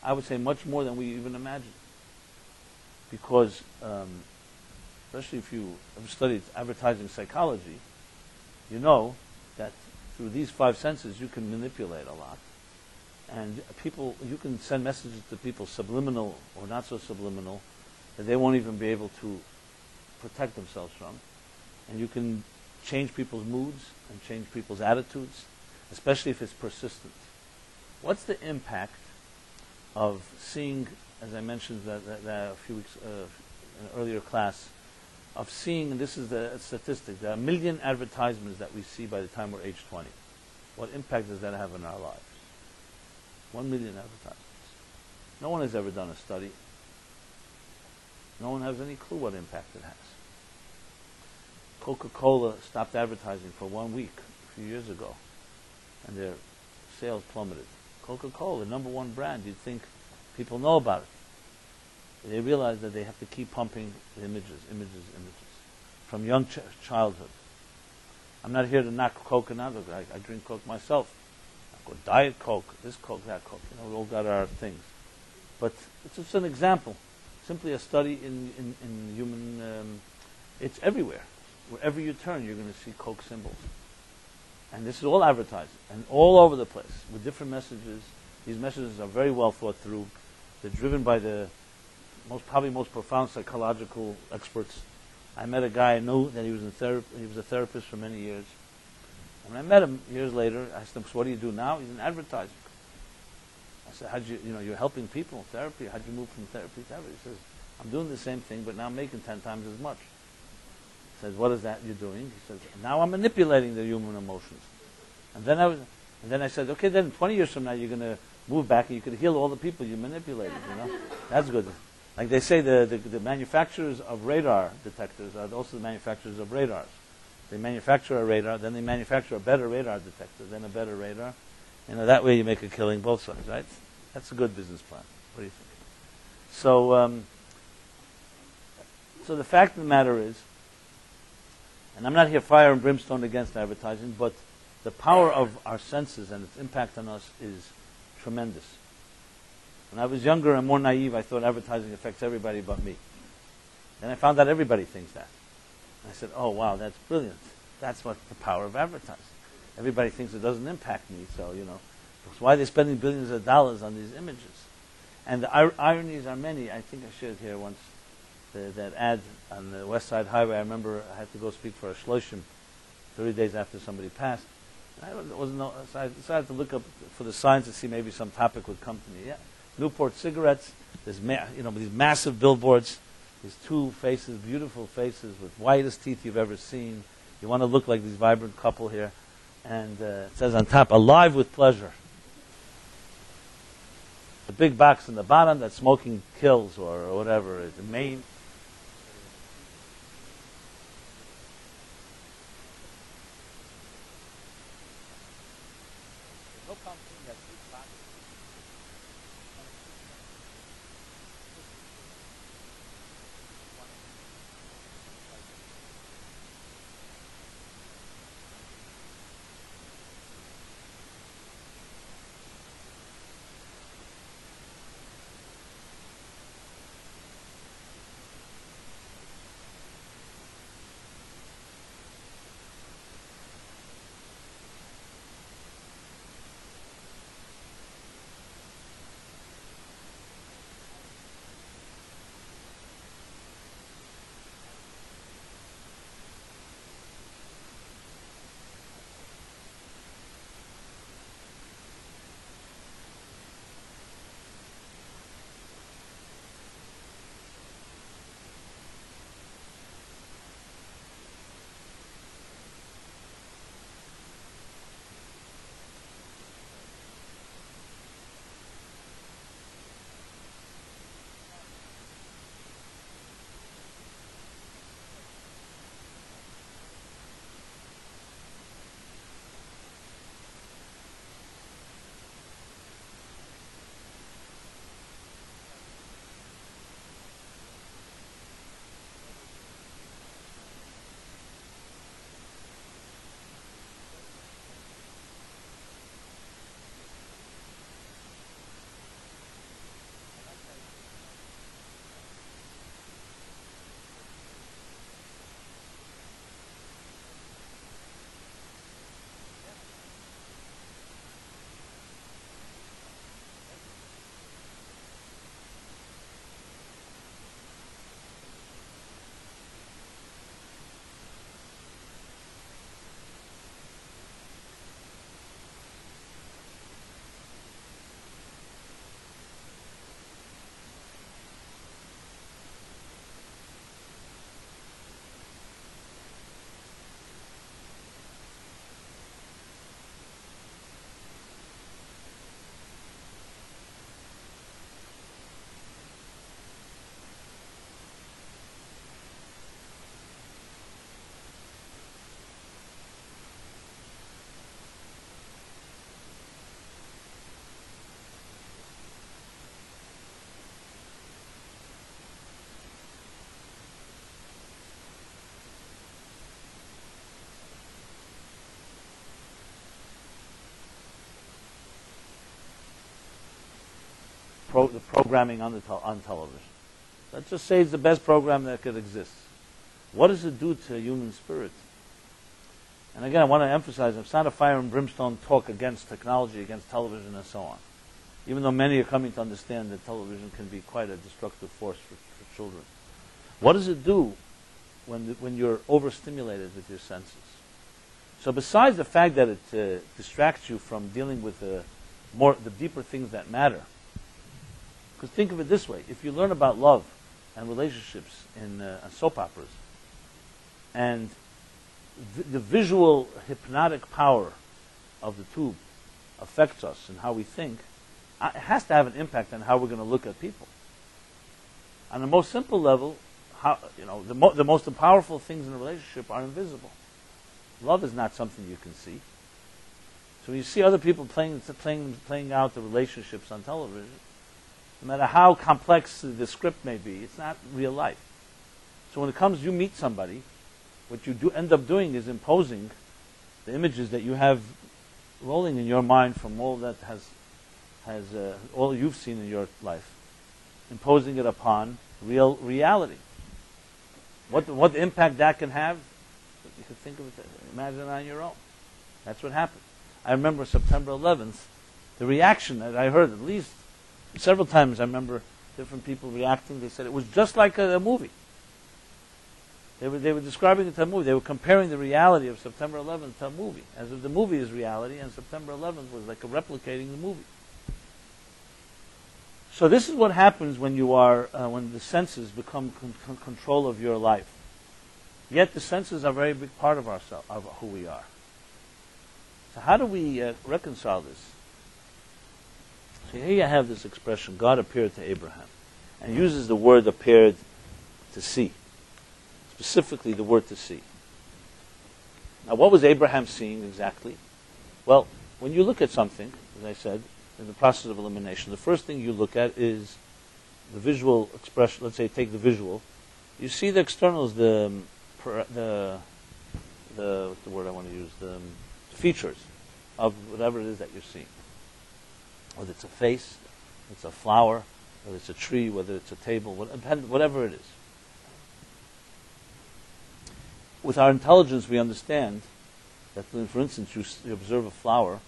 I would say much more than we even imagine. Because, especially if you have studied advertising psychology, you know that through these 5 senses you can manipulate a lot. And you can send messages to people, subliminal or not so subliminal, that they won't even be able to protect themselves from. And you can change people's moods and change people's attitudes, especially if it's persistent. What's the impact of seeing, as I mentioned a few weeks in an earlier class, of seeing, and this is the statistic, there are 1 million advertisements that we see by the time we're age 20. What impact does that have in our lives? 1 million advertisements. No one has ever done a study. No one has any clue what impact it has. Coca-Cola stopped advertising for 1 week a few years ago, and their sales plummeted. Coca-Cola, the #1 brand, you'd think people know about it. They realize that they have to keep pumping images, from young childhood. I'm not here to knock Coke and not. I drink Coke myself. I go Diet Coke, this Coke, that Coke. We all got our things. But it's just an example. Simply a study in human. It's everywhere. Wherever you turn, you're going to see Coke symbols. And this is all advertising, and all over the place, with different messages. These messages are very well thought through. They're driven by the probably most profound psychological experts. I met a guy I knew that he was he was a therapist for many years. And when I met him years later, I asked him, "So what do you do now?" He's in advertising. I said, "How'd you're helping people in therapy. How'd you move from therapy to therapy?" He says, "I'm doing the same thing, but now I'm making 10 times as much." He says, "What is that you're doing?" He says, "Now I'm manipulating the human emotions." And then I said, "Okay, then 20 years from now you're going to move back and you could heal all the people you manipulated. That's good." Like they say, the manufacturers of radar detectors are also the manufacturers of radars. They manufacture a radar, then they manufacture a better radar detector, then a better radar. That way you make a killing both sides, right? That's a good business plan. What do you think? So the fact of the matter is, and I'm not here fire and brimstone against advertising, but the power of our senses and its impact on us is tremendous. When I was younger and more naive, I thought advertising affects everybody but me. Then I found out everybody thinks that. And I said, "Oh, wow, that's brilliant. That's what the power of advertising. Everybody thinks it doesn't impact me, so, why are they spending billions of dollars on these images?" And the ironies are many. I think I shared here once that ad on the West Side Highway. I remember I had to go speak for a shloshim 30 days after somebody passed. So I decided to look up for the signs to see maybe some topic would come to me. Yeah, Newport cigarettes. There's these massive billboards. These two faces, beautiful faces with whitest teeth you've ever seen. You want to look like this vibrant couple here. And it says on top, "Alive with pleasure." The big box in the bottom that smoking kills or whatever is the main. The programming on television. Let's just say it's the best program that could exist. What does it do to human spirit? And again, I want to emphasize, it's not a fire and brimstone talk against technology, against television, and so on. even though many are coming to understand that television can be quite a destructive force for children. What does it do when you're overstimulated with your senses? So besides the fact that it distracts you from dealing with the deeper things that matter, because think of it this way: if you learn about love and relationships in soap operas, and the visual hypnotic power of the tube affects us and how we think, it has to have an impact on how we're going to look at people. On the most simple level, the most powerful things in a relationship are invisible. Love is not something you can see. So when you see other people playing out the relationships on television, no matter how complex the script may be, it's not real life. So when it comes, you meet somebody, what you do end up doing is imposing the images that you have rolling in your mind from all that has all you've seen in your life, imposing it upon reality. What impact that can have, you can think of it, imagine it on your own. That's what happened. I remember September 11th, the reaction that I heard, at least several times I remember different people reacting. They said it was just like a movie. They were describing it to a movie. They were comparing the reality of September 11th to a movie, as if the movie is reality and September 11th was like replicating the movie. So this is what happens when when the senses become control of your life. Yet the senses are a very big part of ourselves, of who we are. So how do we reconcile this? So here you have this expression: God appeared to Abraham, and uses the word "appeared" to see. Specifically, the word "to see." Now, what was Abraham seeing exactly? Well, when you look at something, as I said, in the process of elimination, the first thing you look at is the visual expression. Let's say, take the visual. You see the externals, the what's the word I want to use? The features of whatever it is that you're seeing. Whether it's a face, it's a flower, whether it's a tree, whether it's a table, whatever it is. With our intelligence, we understand that, for instance, you observe a flower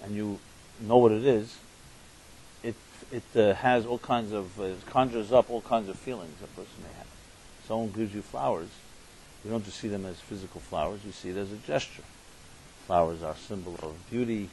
and you know what it is. It has all kinds of, it conjures up all kinds of feelings a person may have. Someone gives you flowers. You don't just see them as physical flowers, you see it as a gesture. Flowers are a symbol of beauty.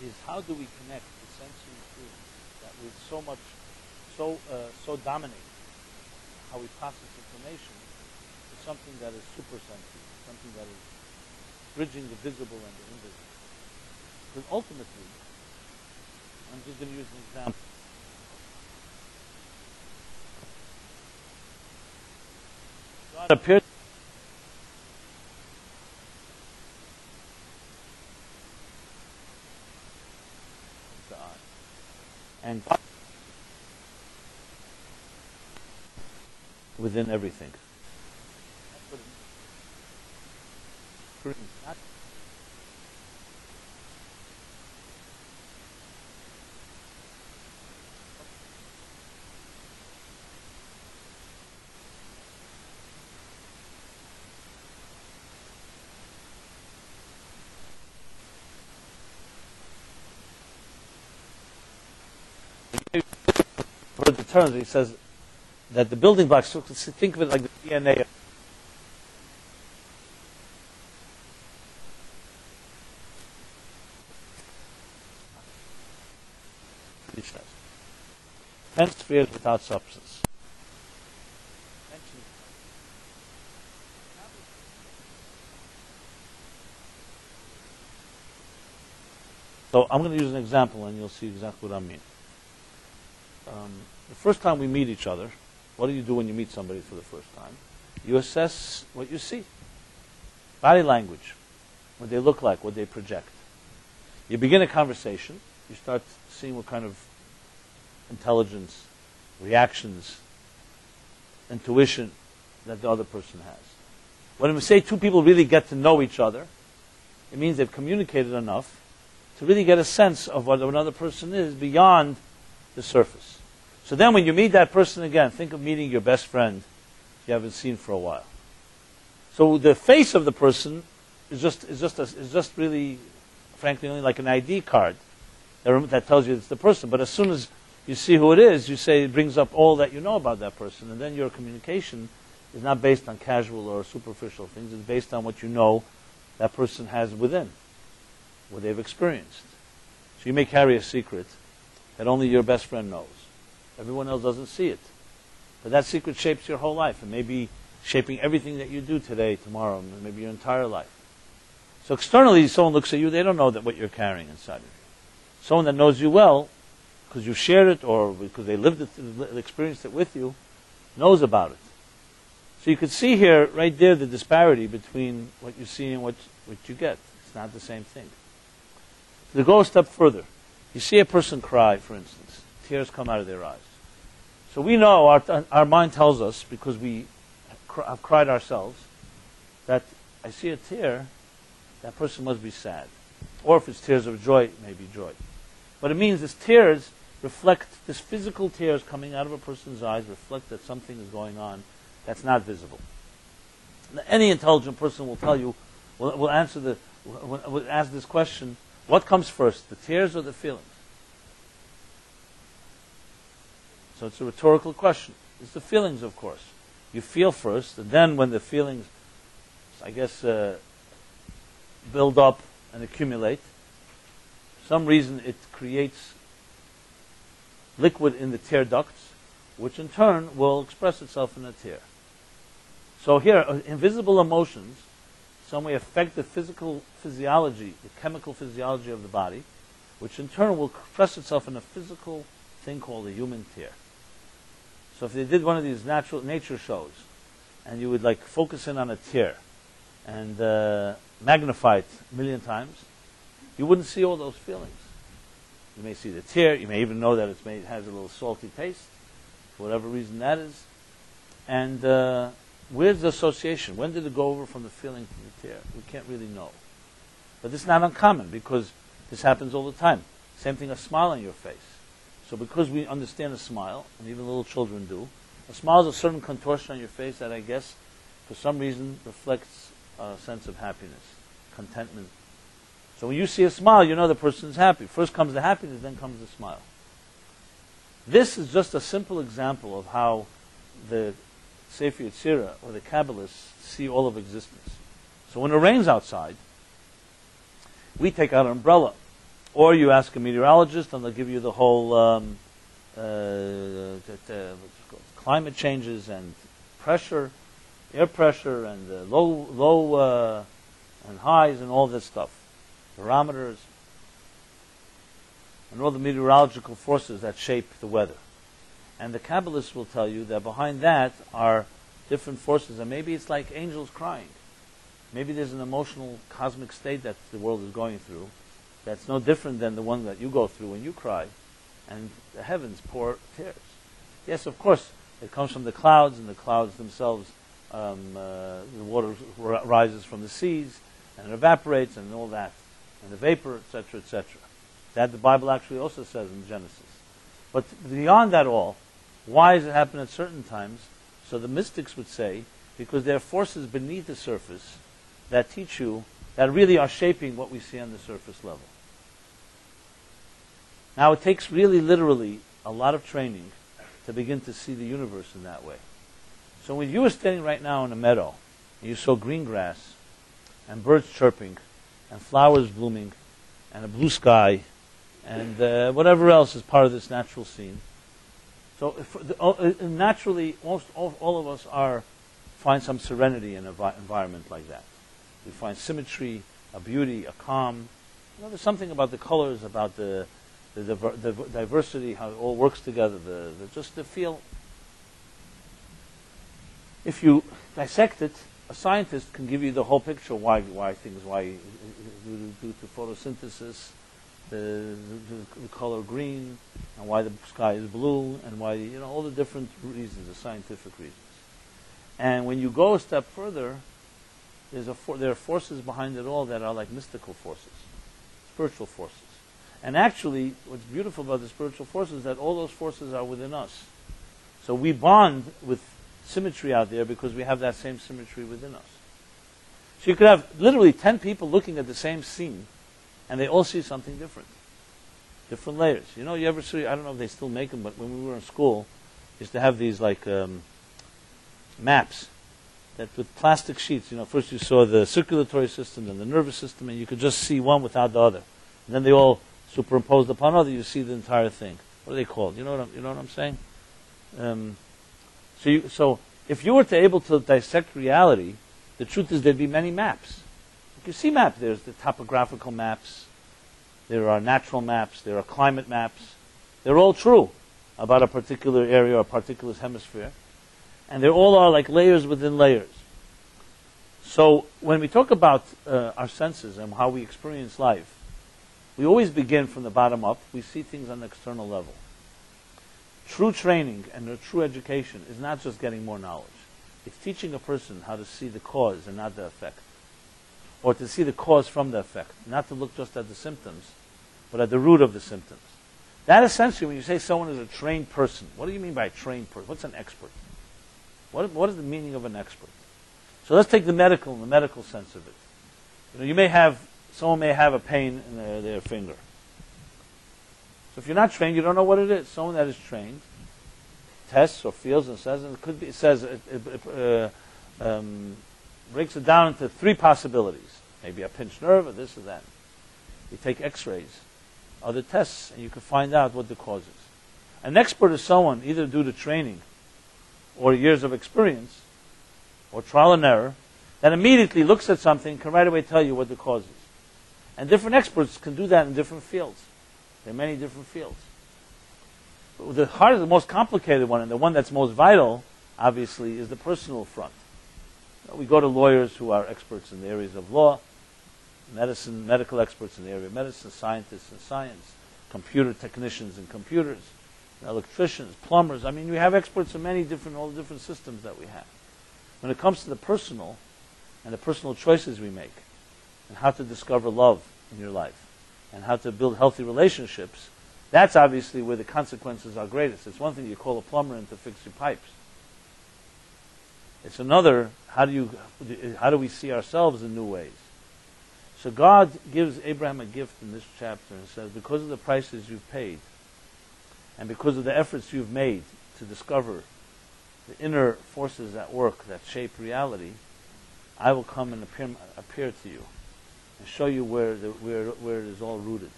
Is how do we connect the sensory experience that with so dominate how we process information to something that is super sensitive, something that is bridging the visible and the invisible. Because ultimately, I'm just going to use an example. God appeared and within everything. That's what it means. Not for the terms, he says that the building blocks, so think of it like the DNA of 10 spheres without substance. So I'm going to use an example and you'll see exactly what I mean. The first time we meet each other, what do you do when you meet somebody for the first time? You assess what you see. Body language, what they look like, what they project. You begin a conversation, you start seeing what kind of intelligence, reactions, intuition that the other person has. When we say two people really get to know each other, it means they've communicated enough to really get a sense of what another person is beyond the surface. So then when you meet that person again, think of meeting your best friend you haven't seen for a while. So the face of the person is just really, frankly, only like an ID card that tells you it's the person. But as soon as you see who it is, you say it brings up all that you know about that person, and then your communication is not based on casual or superficial things. It's based on what you know that person has within, what they've experienced. So you may carry a secret that only your best friend knows. Everyone else doesn't see it. But that secret shapes your whole life, and maybe shaping everything that you do today, tomorrow, and maybe your entire life. So externally, someone looks at you, they don't know that what you're carrying inside of you. Someone that knows you well, because you've shared it or because they lived it, experienced it with you, knows about it. So you could see here, right there, the disparity between what you see and what you get. It's not the same thing. To go a step further, you see a person cry, for instance. Tears come out of their eyes. So we know, our mind tells us, because we have cried ourselves, that I see a tear, that person must be sad. Or if it's tears of joy, it may be joy. But it means these tears reflect, this physical tears coming out of a person's eyes reflect that something is going on that's not visible. Now, any intelligent person will tell you, will ask this question, what comes first, the tears or the feelings? So it's a rhetorical question. It's the feelings, of course. You feel first, and then when the feelings, I guess, build up and accumulate, for some reason it creates liquid in the tear ducts, which in turn will express itself in a tear. So here, invisible emotions some way affect the physical physiology, the chemical physiology of the body, which in turn will express itself in a physical thing called a human tear. So if they did one of these nature shows, and you would like focus in on a tear and magnify it a million times, you wouldn't see all those feelings. You may see the tear, you may even know that it has a little salty taste, for whatever reason that is. And where's the association? When did it go over from the feeling to the tear? We can't really know. But this is not uncommon, because this happens all the time. Same thing, a smile on your face. So because we understand a smile, and even little children do, a smile is a certain contortion on your face that I guess for some reason reflects a sense of happiness, contentment. So when you see a smile, you know the person is happy. First comes the happiness, then comes the smile. This is just a simple example of how the Sefer Yetzirah or the Kabbalists see all of existence. So when it rains outside, we take out an umbrella. Or you ask a meteorologist and they'll give you the whole climate changes and pressure, air pressure and low and highs and all this stuff, barometers, and all the meteorological forces that shape the weather. And the Kabbalists will tell you that behind that are different forces, and maybe it's like angels crying. Maybe there's an emotional cosmic state that the world is going through that's no different than the one that you go through when you cry, and the heavens pour tears. Yes, of course, it comes from the clouds, and the clouds themselves, the water rises from the seas, and it evaporates, and all that, and the vapor, etc., etc. That the Bible actually also says in Genesis. But beyond that all, why does it happen at certain times? So the mystics would say, because there are forces beneath the surface that teach you, that really are shaping what we see on the surface level. Now, it takes really literally a lot of training to begin to see the universe in that way. So when you were standing right now in a meadow, and you saw green grass, and birds chirping, and flowers blooming, and a blue sky, and whatever else is part of this natural scene, So naturally, most all of us find some serenity in an environment like that. We find symmetry, a beauty, a calm. There's something about the colors, about the diversity, how it all works together. Just the feel. If you dissect it, a scientist can give you the whole picture why due to photosynthesis, the color green, and why the sky is blue, and why all the different reasons, the scientific reasons. And when you go a step further, there are forces behind it all that are like mystical forces, spiritual forces. And actually, what's beautiful about the spiritual forces is that all those forces are within us. So we bond with symmetry out there because we have that same symmetry within us. So you could have literally 10 people looking at the same scene, and they all see something different. Different layers. You ever see, I don't know if they still make them, but when we were in school, used to have these like maps that with plastic sheets, first you saw the circulatory system and the nervous system, and you could just see one without the other. And then they all superimposed upon other, you see the entire thing. What are they called? You know what I'm saying? So if you were to able to dissect reality, the truth is there'd be many maps. You see maps. There's the topographical maps. There are natural maps. There are climate maps. They're all true about a particular area or a particular hemisphere. And they all are like layers within layers. So when we talk about our senses and how we experience life, we always begin from the bottom up. We see things on the external level. True training and a true education is not just getting more knowledge. It's teaching a person how to see the cause and not the effect. Or to see the cause from the effect. Not to look just at the symptoms, but at the root of the symptoms. That essentially, when you say someone is a trained person, what do you mean by a trained person? What's an expert? What is the meaning of an expert? So let's take the medical sense of it. Someone may have a pain in their finger. So if you're not trained, you don't know what it is. Someone that is trained tests or feels and says, and it says breaks it down into 3 possibilities. Maybe a pinched nerve or this or that. You take x-rays, other tests, and you can find out what the cause is. An expert is someone, either due to training or years of experience or trial and error, that immediately looks at something, can right away tell you what the cause is. And different experts can do that in different fields. There are many different fields. But the hardest, the most complicated one, and the one that's most vital, obviously, is the personal front. We go to lawyers who are experts in the areas of law, medicine, medical experts in the area of medicine, scientists in science, computer technicians in computers, electricians, plumbers. I mean, we have experts in all the different systems that we have. When it comes to the personal and the personal choices we make, and how to discover love in your life, and how to build healthy relationships, that's obviously where the consequences are greatest. It's one thing you call a plumber in to fix your pipes. It's another, how do we see ourselves in new ways? So God gives Abraham a gift in this chapter and says, because of the prices you've paid, and because of the efforts you've made to discover the inner forces at work that shape reality, I will come and appear to you and show you where it is all rooted.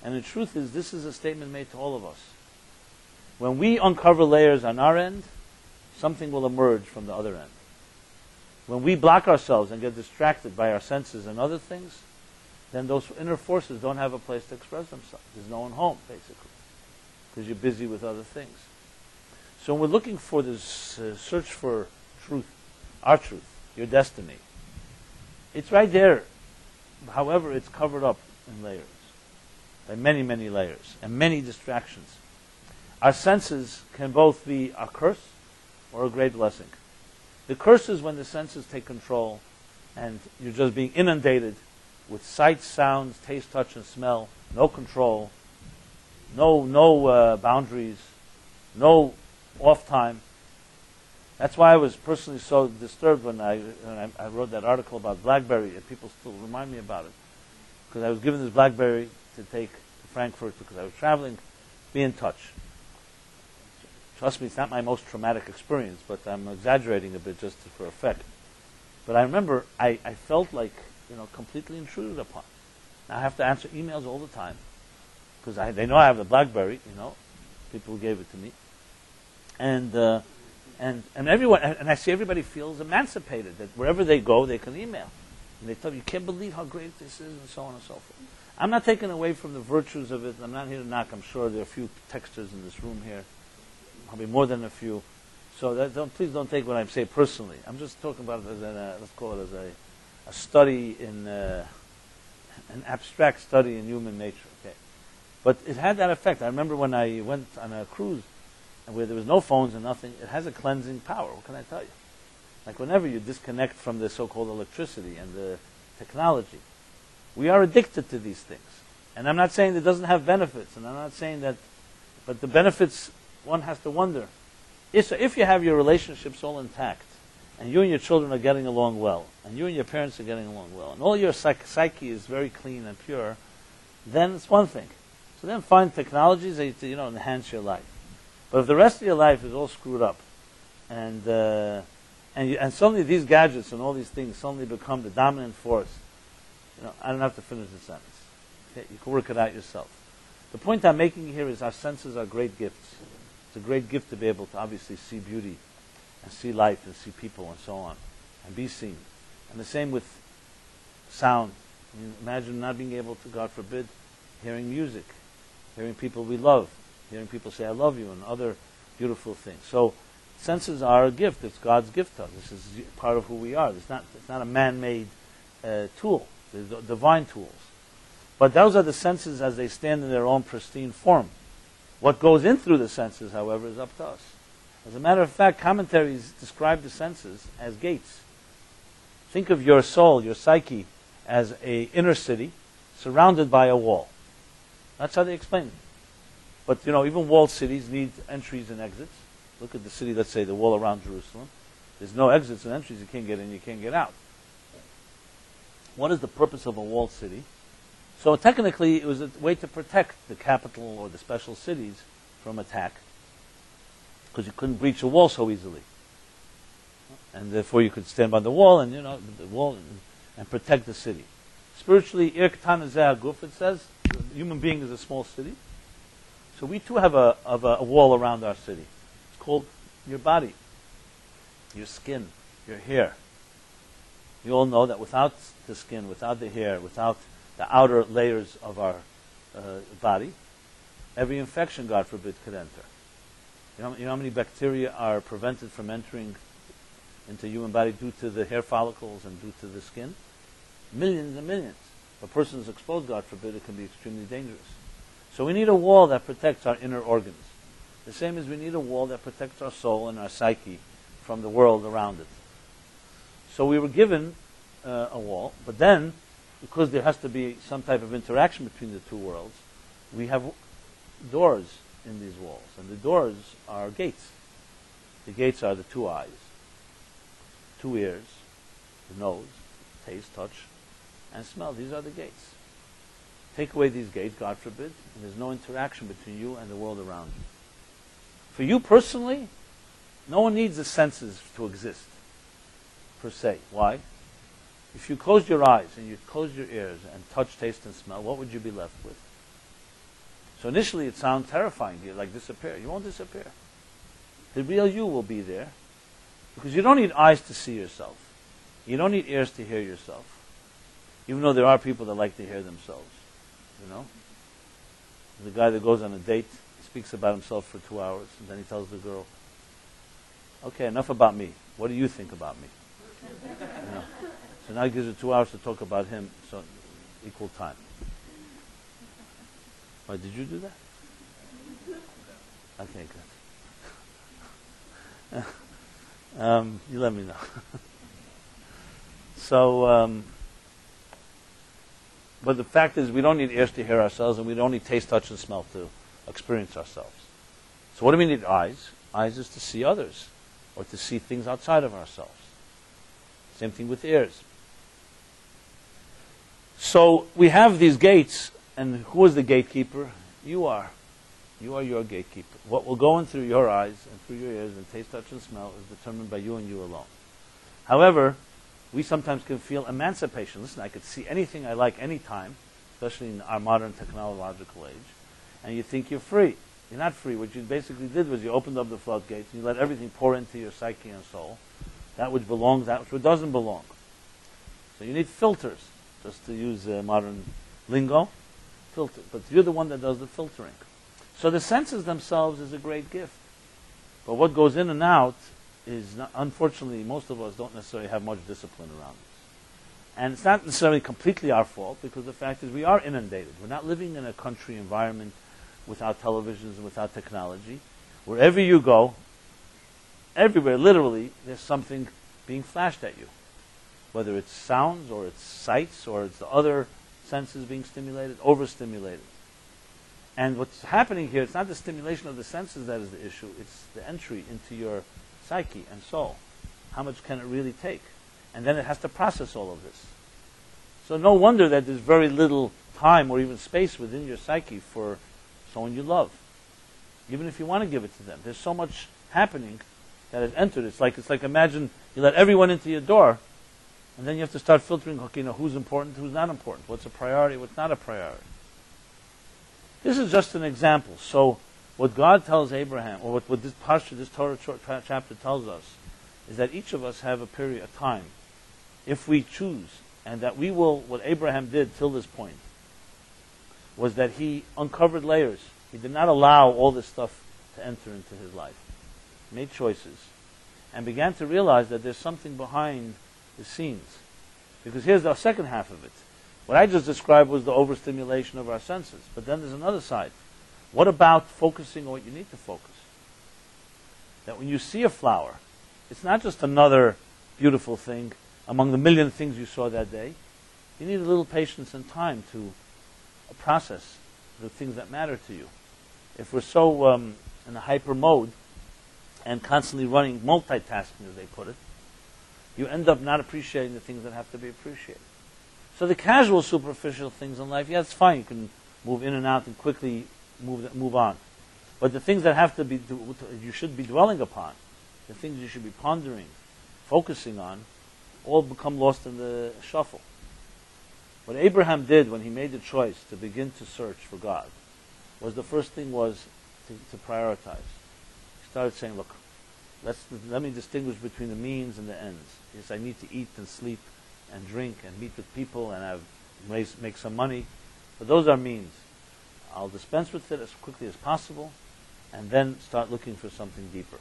And the truth is, this is a statement made to all of us. When we uncover layers on our end, something will emerge from the other end. When we block ourselves and get distracted by our senses and other things, then those inner forces don't have a place to express themselves. There's no one home, basically, because you're busy with other things. So when we're looking for this search for truth, our truth, your destiny, it's right there. However, it's covered up in layers, by many, many layers, and many distractions. Our senses can both be a curse or a great blessing. The curse is when the senses take control and you're just being inundated with sights, sounds, taste, touch, and smell, no control, no boundaries, no off time. That's why I was personally so disturbed when I wrote that article about BlackBerry, and people still remind me about it. Because I was given this BlackBerry to take to Frankfurt because I was traveling. Be in touch. Trust me, it's not my most traumatic experience, but I'm exaggerating a bit just for effect. But I remember I felt like, completely intruded upon. Now I have to answer emails all the time because they know I have the BlackBerry, people who gave it to me, and everyone, and I see everybody feels emancipated that wherever they go, they can email, and they tell you can't believe how great this is, and so on and so forth. I'm not taking away from the virtues of it. I'm not here to knock. I'm sure there are a few texters in this room here, probably more than a few. So please don't take what I say personally. I'm just talking about it as let's call it as a study in an abstract study in human nature. Okay, but it had that effect. I remember when I went on a cruise, and where there was no phones and nothing. It has a cleansing power. What can I tell you? Like whenever you disconnect from the so-called electricity and the technology, we are addicted to these things. And I'm not saying it doesn't have benefits, and I'm not saying that, but the benefits, one has to wonder. If you have your relationships all intact, and you and your children are getting along well, and you and your parents are getting along well, and all your psyche is very clean and pure, then it's one thing. So then find technologies that enhance your life. But if the rest of your life is all screwed up, and suddenly these gadgets and all these things suddenly become the dominant force, I don't have to finish the sentence. Okay? You can work it out yourself. The point I'm making here is our senses are great gifts. It's a great gift to be able to obviously see beauty and see life and see people and so on and be seen. And the same with sound. I mean, imagine not being able to, God forbid, hearing music, hearing people we love, hearing people say I love you and other beautiful things. So senses are a gift. It's God's gift to us. This is part of who we are. It's not a man-made tool. They're divine tools. But those are the senses as they stand in their own pristine form. What goes in through the senses, however, is up to us. As a matter of fact, commentaries describe the senses as gates. Think of your soul, your psyche, as an inner city surrounded by a wall. That's how they explain it. But, even walled cities need entries and exits. Look at the city, let's say, the wall around Jerusalem. There's no exits and entries. You can't get in, you can't get out. What is the purpose of a walled city? So technically, it was a way to protect the capital or the special cities from attack, because you couldn't breach a wall so easily. And therefore, you could stand by the wall and, the wall and protect the city. Spiritually, Ir K'tana Zeh Haguf, it says, the human being is a small city. So we too have a wall around our city. It's called your body, your skin, your hair. You all know that without the skin, without the hair, without the outer layers of our body, every infection, God forbid, could enter. You know how many bacteria are prevented from entering into the human body due to the hair follicles and due to the skin? Millions and millions. If a person is exposed, God forbid, it can be extremely dangerous. So we need a wall that protects our inner organs. The same as we need a wall that protects our soul and our psyche from the world around it. So we were given a wall, but then, because there has to be some type of interaction between the two worlds, we have doors in these walls. And the doors are gates. The gates are the two eyes, two ears, the nose, taste, touch, and smell. These are the gates. Take away these gates, God forbid, and there's no interaction between you and the world around you. For you personally, no one needs the senses to exist, per se. Why? If you closed your eyes and you closed your ears and touch, taste, and smell, what would you be left with? So initially it sounds terrifying to you, like disappear. You won't disappear. The real you will be there, because you don't need eyes to see yourself. You don't need ears to hear yourself. Even though there are people that like to hear themselves. The guy that goes on a date, speaks about himself for 2 hours, and then he tells the girl, okay, enough about me. What do you think about me? So now he gives her 2 hours to talk about him, so equal time. Why, did you do that? Okay, good. You let me know. So, but the fact is, we don't need ears to hear ourselves, and we don't need taste, touch, and smell to experience ourselves. So what do we need eyes? Eyes is to see others, or to see things outside of ourselves. Same thing with ears. So we have these gates, and who is the gatekeeper? You are. You are your gatekeeper. What will go in through your eyes and through your ears and taste, touch, and smell is determined by you and you alone. However, we sometimes can feel emancipation. Listen, I could see anything I like anytime, especially in our modern technological age, and you think you're free. You're not free. What you basically did was you opened up the floodgates and you let everything pour into your psyche and soul. That which belongs, that which doesn't belong. So you need filters, just to use modern lingo. Filter. But you're the one that does the filtering. So the senses themselves is a great gift. But what goes in and out is, not, unfortunately, most of us don't necessarily have much discipline around us. And it's not necessarily completely our fault, because the fact is we are inundated. We're not living in a country environment without televisions and without technology. Wherever you go, everywhere, literally, there's something being flashed at you. Whether it's sounds, or it's sights, or it's the other senses being stimulated, overstimulated. And what's happening here, it's not the stimulation of the senses that is the issue, it's the entry into your psyche and soul. How much can it really take? And then it has to process all of this. So no wonder that there's very little time or even space within your psyche for someone you love. Even if you want to give it to them. There's so much happening that has entered. It's like imagine you let everyone into your door, and then you have to start filtering, okay, who's important, who's not important, what's a priority, what's not a priority. This is just an example. So what God tells Abraham, or what this parsha, this Torah chapter tells us, is that each of us have a period of time, if we choose, and that we will, what Abraham did till this point, was that he uncovered layers. He did not allow all this stuff to enter into his life. He made choices, and began to realize that there's something behind the scenes. Because here's the second half of it. What I just described was the overstimulation of our senses. But then there's another side. What about focusing on what you need to focus? That when you see a flower, it's not just another beautiful thing among the million things you saw that day. You need a little patience and time to process the things that matter to you. If we're so in a hyper mode and constantly running, multitasking as they put it, you end up not appreciating the things that have to be appreciated. So the casual, superficial things in life, yeah, it's fine. You can move in and out and quickly move on. But the things that have to be, you should be dwelling upon, the things you should be pondering, focusing on, all become lost in the shuffle. What Abraham did when he made the choice to begin to search for God was the first thing was to prioritize. He started saying, look, let me distinguish between the means and the ends. Yes, I need to eat and sleep and drink and meet with people and make some money. But those are means. I'll dispense with it as quickly as possible and then start looking for something deeper.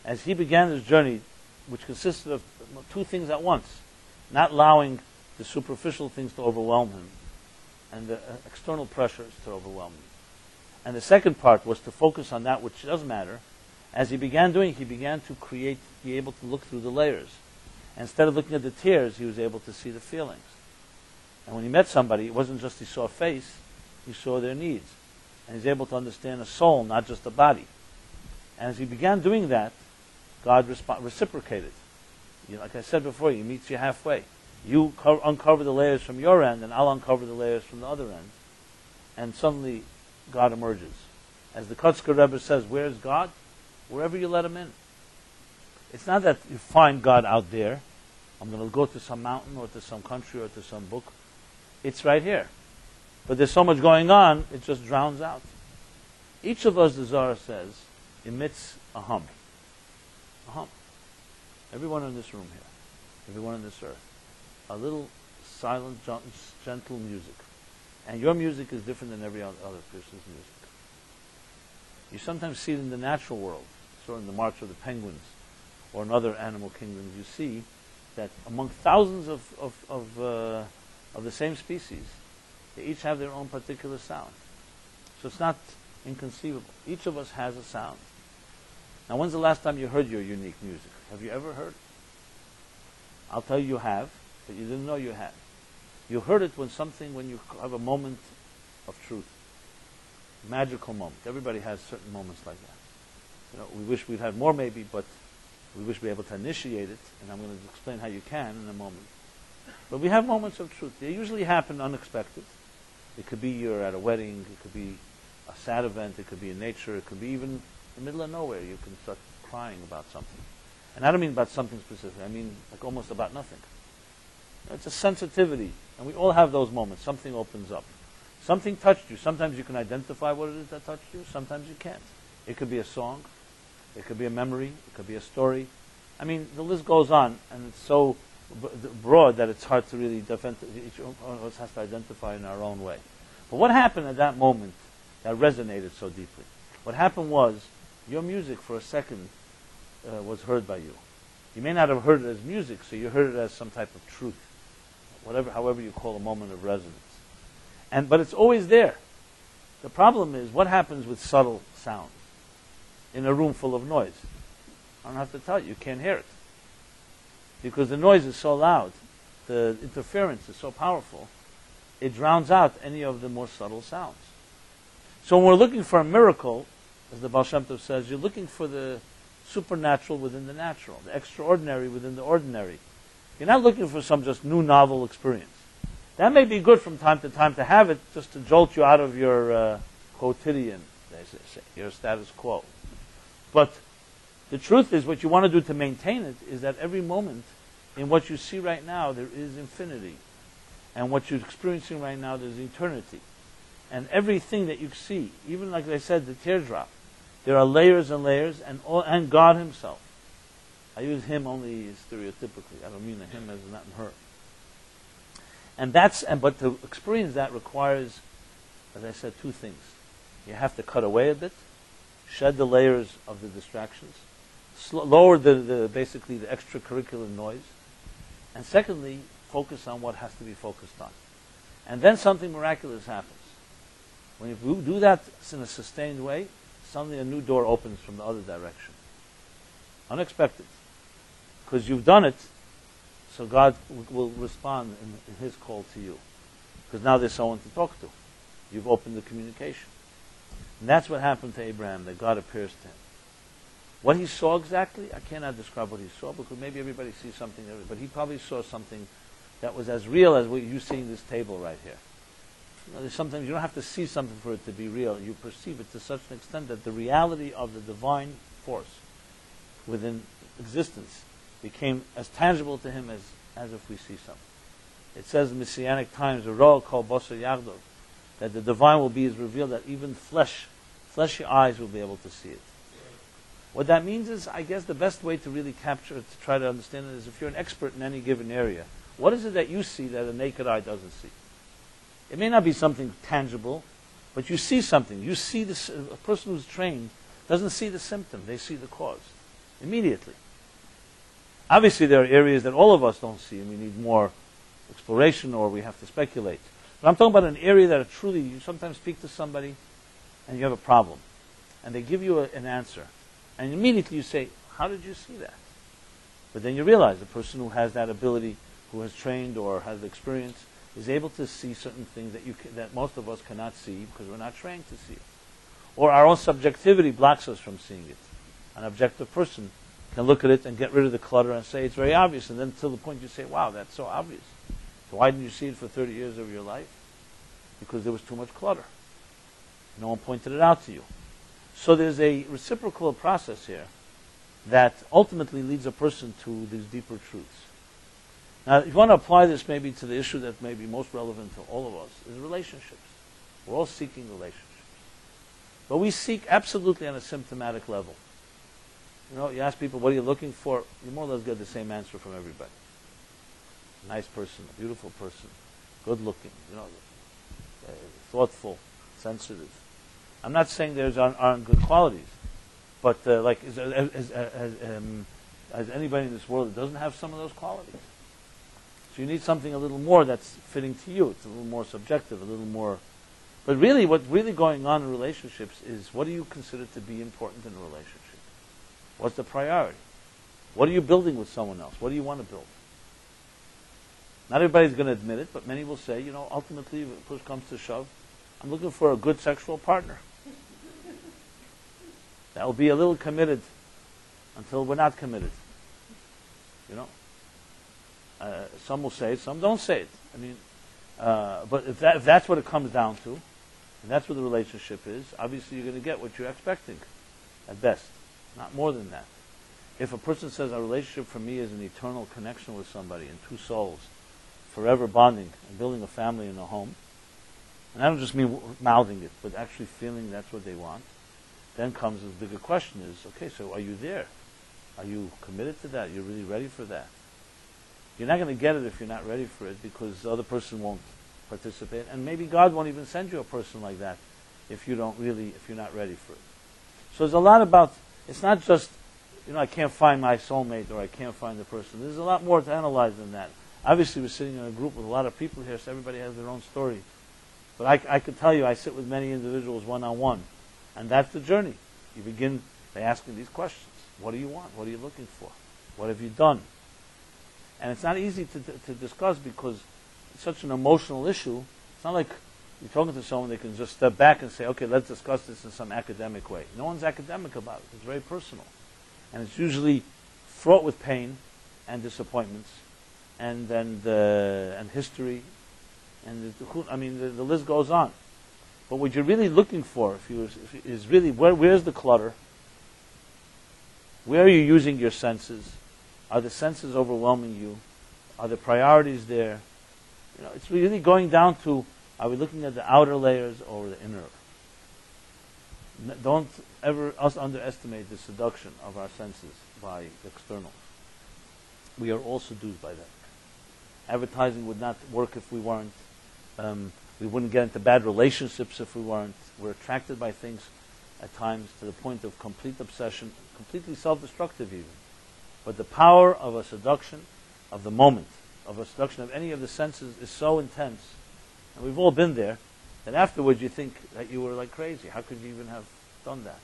As he began his journey, which consisted of two things at once, not allowing the superficial things to overwhelm him and the external pressures to overwhelm him. And the second part was to focus on that which does matter. As he began doing, he began to be able to look through the layers. Instead of looking at the tears, he was able to see the feelings. And when he met somebody, it wasn't just he saw a face, he saw their needs. And he's able to understand a soul, not just a body. And as he began doing that, God reciprocated. Like I said before, he meets you halfway. You uncover the layers from your end, and I'll uncover the layers from the other end. And suddenly, God emerges. As the Kotzker Rebbe says, where's God? Wherever you let him in. It's not that you find God out there. I'm going to go to some mountain or to some country or to some book. It's right here. But there's so much going on, it just drowns out. Each of us, the Zohar says, emits a hum. A hum. Everyone in this room here, everyone on this earth, a little silent, gentle music. And your music is different than every other person's music. You sometimes see it in the natural world, so in the march of the penguins, or in other animal kingdoms, you see that among thousands of the same species, they each have their own particular sound. So it's not inconceivable. Each of us has a sound. Now, when's the last time you heard your unique music? Have you ever heard it? I'll tell you have, but you didn't know you had. You heard it when you have a moment of truth. Magical moment. Everybody has certain moments like that. We wish we'd had more maybe, but we wish we'd be able to initiate it, and I'm going to explain how you can in a moment. But we have moments of truth. They usually happen unexpected. It could be you're at a wedding, it could be a sad event, it could be in nature, it could be even in the middle of nowhere. You can start crying about something. And I don't mean about something specific. I mean like almost about nothing. It's a sensitivity. And we all have those moments. Something opens up. Something touched you. Sometimes you can identify what it is that touched you. Sometimes you can't. It could be a song. It could be a memory. It could be a story. I mean, the list goes on, and it's so broad that it's hard to really defend. Each one of us has to identify in our own way. But what happened at that moment that resonated so deeply? What happened was your music for a second was heard by you. You may not have heard it as music, so you heard it as some type of truth, however you call a moment of resonance. But it's always there. The problem is what happens with subtle sound in a room full of noise. I don't have to tell you, you can't hear it. Because the noise is so loud, the interference is so powerful, it drowns out any of the more subtle sounds. So when we're looking for a miracle, as the Baal Shem Tov says, you're looking for the supernatural within the natural, the extraordinary within the ordinary. You're not looking for some just new novel experience. That may be good from time to time to have it, just to jolt you out of your quotidian, they say, your status quo. But the truth is, what you want to do to maintain it is that every moment in what you see right now, there is infinity. And what you're experiencing right now, there's eternity. And everything that you see, even like I said, the teardrop, there are layers and layers, and God Himself. I use Him only stereotypically. I don't mean Him as not in her. But to experience that requires, as I said, two things. You have to cut away a bit, shed the layers of the distractions, lower basically the extracurricular noise, and secondly, focus on what has to be focused on. And then something miraculous happens. When you do that in a sustained way, suddenly a new door opens from the other direction. Unexpected. Because you've done it, so God will respond in His call to you. Because now there's someone to talk to. You've opened the communication. And that's what happened to Abraham, that God appears to him. What he saw exactly, I cannot describe what he saw, because maybe everybody sees something, but he probably saw something that was as real as what you seeing this table right here. Sometimes you don't have to see something for it to be real. You perceive it to such an extent that the reality of the divine force within existence became as tangible to him as if we see something. It says in Messianic times, "Ro'ah kol basar yagdov," that the divine will be as revealed that even fleshy eyes will be able to see it. What that means is, I guess the best way to really capture it, to try to understand it, is if you're an expert in any given area, what is it that you see that a naked eye doesn't see? It may not be something tangible, but you see something. You see this. A person who's trained doesn't see the symptom; they see the cause immediately. Obviously, there are areas that all of us don't see, and we need more exploration, or we have to speculate. But I'm talking about an area that truly, you sometimes speak to somebody, and you have a problem, and they give you an answer, and immediately you say, "How did you see that?" But then you realize the person who has that ability, who has trained or has experience, is able to see certain things that most of us cannot see because we're not trained to see it. Or our own subjectivity blocks us from seeing it. An objective person can look at it and get rid of the clutter and say it's very obvious, and then to the point you say, "Wow, that's so obvious. So why didn't you see it for 30 years of your life?" Because there was too much clutter. No one pointed it out to you. So there's a reciprocal process here that ultimately leads a person to these deeper truths. Now, if you want to apply this maybe to the issue that may be most relevant to all of us, is relationships. We're all seeking relationships. But we seek absolutely on a symptomatic level. You ask people, what are you looking for? You more or less get the same answer from everybody. A nice person, a beautiful person, good looking, thoughtful, sensitive. I'm not saying there aren't good qualities, but as anybody in this world that doesn't have some of those qualities. So you need something a little more that's fitting to you. It's a little more subjective, a little more. But really, what's really going on in relationships is, what do you consider to be important in a relationship? What's the priority? What are you building with someone else? What do you want to build? Not everybody's going to admit it, but many will say, ultimately, if push comes to shove, I'm looking for a good sexual partner. That will be a little committed until we're not committed. Some will say it, some don't say it. But if that's what it comes down to, and that's what the relationship is, obviously you're going to get what you're expecting, at best. Not more than that. If a person says a relationship for me is an eternal connection with somebody and two souls, forever bonding and building a family and a home, and I don't just mean mouthing it, but actually feeling that's what they want, then comes the bigger question is, okay, so are you there? Are you committed to that? You're really ready for that? You're not going to get it if you're not ready for it, because the other person won't participate, and maybe God won't even send you a person like that if you're not ready for it. So there's a lot about, it's not just, I can't find my soulmate or I can't find the person. There's a lot more to analyze than that. Obviously, we're sitting in a group with a lot of people here, so everybody has their own story. But I can tell you, I sit with many individuals one-on-one, and that's the journey. You begin by asking these questions. What do you want? What are you looking for? What have you done? And it's not easy to discuss because it's such an emotional issue. It's not like you're talking to someone, they can just step back and say, okay, let's discuss this in some academic way. No one's academic about it. It's very personal. And it's usually fraught with pain and disappointments and history. And the list goes on. But what you're really looking for is really where's the clutter? Where are you using your senses? Are the senses overwhelming you? Are the priorities there? It's really going down to, are we looking at the outer layers or the inner? Don't ever underestimate the seduction of our senses by externals. We are all seduced by that. Advertising would not work if we weren't. We wouldn't get into bad relationships if we weren't. We're attracted by things at times to the point of complete obsession, completely self-destructive even. But the power of a seduction of the moment, of a seduction of any of the senses is so intense, and we've all been there, that afterwards you think that you were like crazy. How could you even have done that?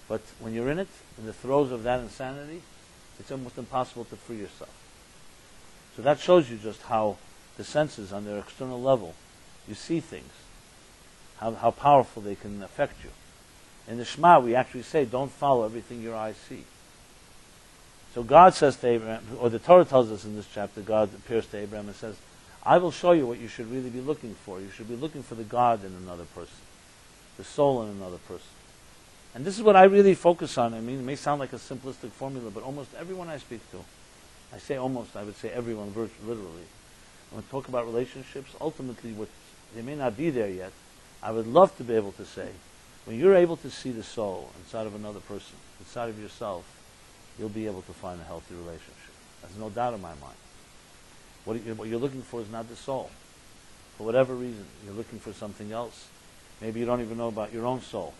But when you're in it, in the throes of that insanity, it's almost impossible to free yourself. So that shows you just how the senses on their external level, you see things, how powerful they can affect you. In the Shema, we actually say, don't follow everything your eyes see. So God says to Abraham, or the Torah tells us in this chapter, God appears to Abraham and says, I will show you what you should really be looking for. You should be looking for the God in another person, the soul in another person. And this is what I really focus on. It may sound like a simplistic formula, but almost everyone I speak to, I say almost, I would say everyone literally. When I talk about relationships, ultimately, they may not be there yet. I would love to be able to say, when you're able to see the soul inside of another person, inside of yourself, you'll be able to find a healthy relationship. There's no doubt in my mind. What you're looking for is not the soul. For whatever reason, you're looking for something else. Maybe you don't even know about your own soul.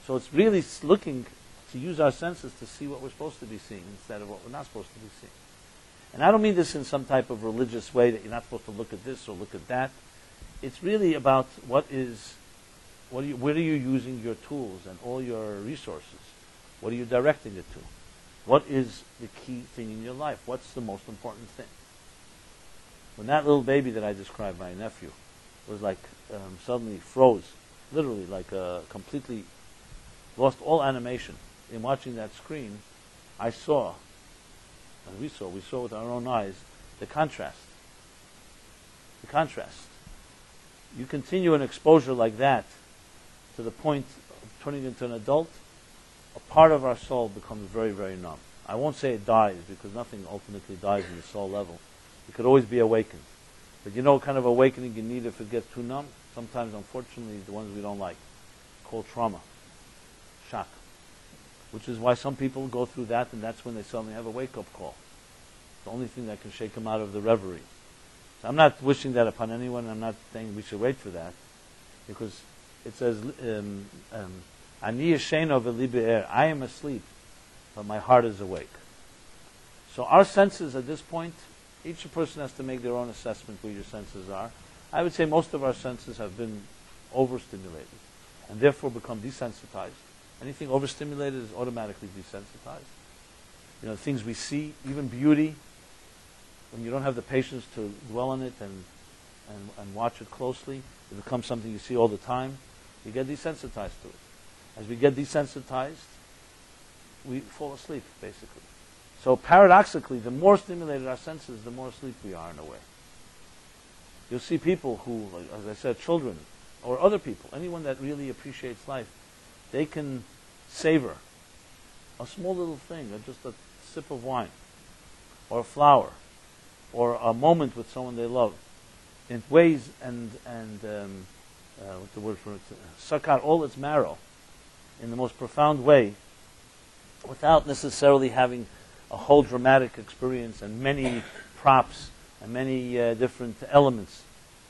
So it's really looking to use our senses to see what we're supposed to be seeing instead of what we're not supposed to be seeing. And I don't mean this in some type of religious way that you're not supposed to look at this or look at that. It's really about where are you using your tools and all your resources? What are you directing it to? What is the key thing in your life? What's the most important thing? When that little baby that I described, my nephew, was like suddenly froze, literally completely lost all animation in watching that screen, I saw, and we saw with our own eyes, the contrast. The contrast. You continue an exposure like that to the point of turning into an adult, a part of our soul becomes very, very numb. I won't say it dies, because nothing ultimately dies in the soul level. It could always be awakened. But you know what kind of awakening you need if it gets too numb? Sometimes, unfortunately, the ones we don't like, called trauma, shock. Which is why some people go through that, and that's when they suddenly have a wake-up call. It's the only thing that can shake them out of the reverie. So I'm not wishing that upon anyone. I'm not saying we should wait for that, because it says, Ani yesheno v'li be'er. I am asleep, but my heart is awake. So our senses at this point, each person has to make their own assessment where your senses are. I would say most of our senses have been overstimulated and therefore become desensitized. Anything overstimulated is automatically desensitized. Things we see, even beauty, when you don't have the patience to dwell on it and watch it closely, it becomes something you see all the time. You get desensitized to it. As we get desensitized, we fall asleep, basically. So paradoxically, the more stimulated our senses, the more asleep we are in a way. You'll see people who, as I said, children, or other people, anyone that really appreciates life, they can savor a small little thing, or just a sip of wine, or a flower, or a moment with someone they love, in ways and what's the word for it? Suck out all its marrow in the most profound way, without necessarily having a whole dramatic experience and many props and many different elements,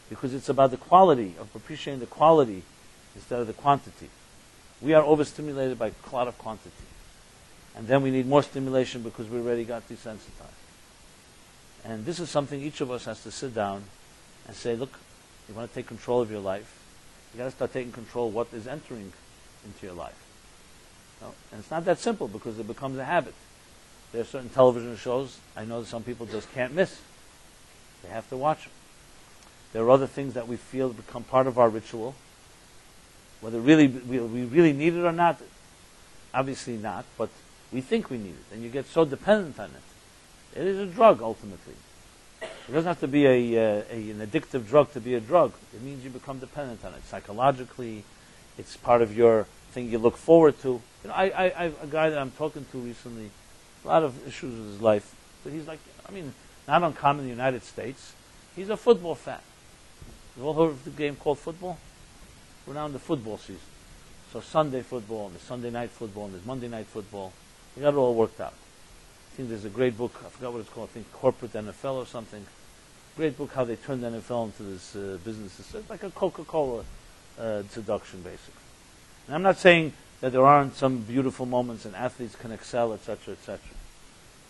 because it's about the quality, of appreciating the quality instead of the quantity. We are overstimulated by a lot of quantity. And then we need more stimulation because we already got desensitized. And this is something each of us has to sit down and say, look, you want to take control of your life, you got to start taking control of what is entering into your life. And it's not that simple because it becomes a habit. There are certain television shows I know that some people just can't miss. They have to watch them. There are other things that we feel become part of our ritual. Whether really we really need it or not, obviously not, but we think we need it. And you get so dependent on it. It is a drug, ultimately. It doesn't have to be an addictive drug to be a drug. It means you become dependent on it. Psychologically, it's part of your thing you look forward to. You know, a guy that I'm talking to recently, a lot of issues with his life, but he's like, I mean, not uncommon in the United States. He's a football fan. You've all heard of the game called football? We're now in the football season. So Sunday football, and there's Sunday night football, and there's Monday night football. We got it all worked out. I think there's a great book, I forgot what it's called, I think Corporate NFL or something. Great book how they turned the NFL into this business. It's like a Coca-Cola seduction, basically. And I'm not saying that there aren't some beautiful moments and athletes can excel, etc., etc.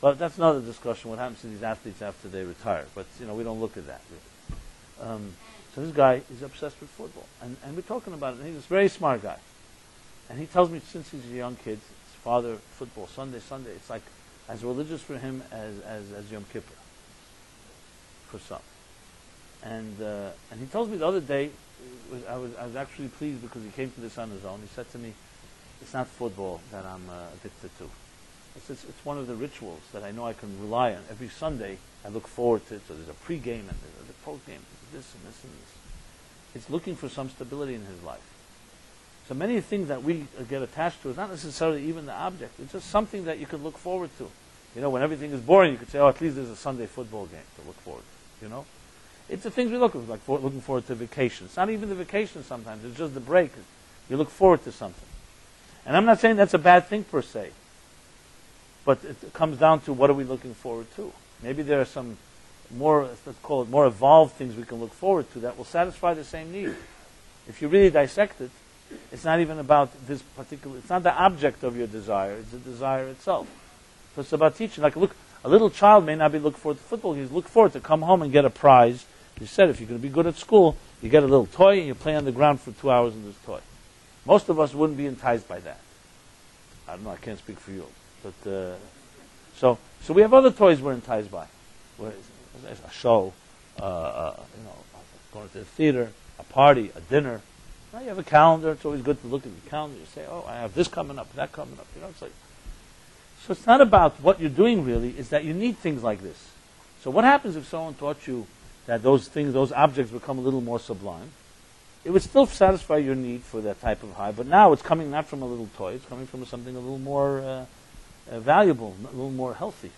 But that's another discussion, what happens to these athletes after they retire. But, you know, we don't look at that, really. So this guy is obsessed with football. And we're talking about it, and he's a very smart guy. And he tells me since he's a young kid, his father, football, Sunday, it's like as religious for him as Yom Kippur, for some. And he tells me the other day, I was actually pleased because he came to this on his own. He said to me, it's not football that I'm addicted to. It's one of the rituals that I know I can rely on. Every Sunday I look forward to it. So there's a pre-game and there's a post-game, there's this and this and this. It's looking for some stability in his life. So many things that we get attached to is not necessarily even the object. It's just something that you could look forward to. You know, when everything is boring, you could say, oh, at least there's a Sunday football game to look forward to, you know? It's the things we look at, like looking forward to vacation. It's not even the vacation sometimes. It's just the break. You look forward to something. And I'm not saying that's a bad thing per se. But it comes down to what are we looking forward to. Maybe there are some more, let's call it, more evolved things we can look forward to that will satisfy the same need. If you really dissect it, it's not even about this particular, it's not the object of your desire, it's the desire itself. So it's about teaching. Like, look, a little child may not be looking forward to football. He's looking forward to come home and get a prize. You said if you're going to be good at school, you get a little toy and you play on the ground for 2 hours with this toy. Most of us wouldn't be enticed by that. I don't know, I can't speak for you. But so we have other toys we're enticed by. A show, going to the theater, a party, a dinner. Now you have a calendar. It's always good to look at the calendar. You say, oh, I have this coming up, that coming up. You know, it's like, so it's not about what you're doing really. It's that you need things like this. So what happens if someone taught you that those things, those objects become a little more sublime? It would still satisfy your need for that type of high, but now it's coming not from a little toy. It's coming from something a little more valuable, a little more healthy.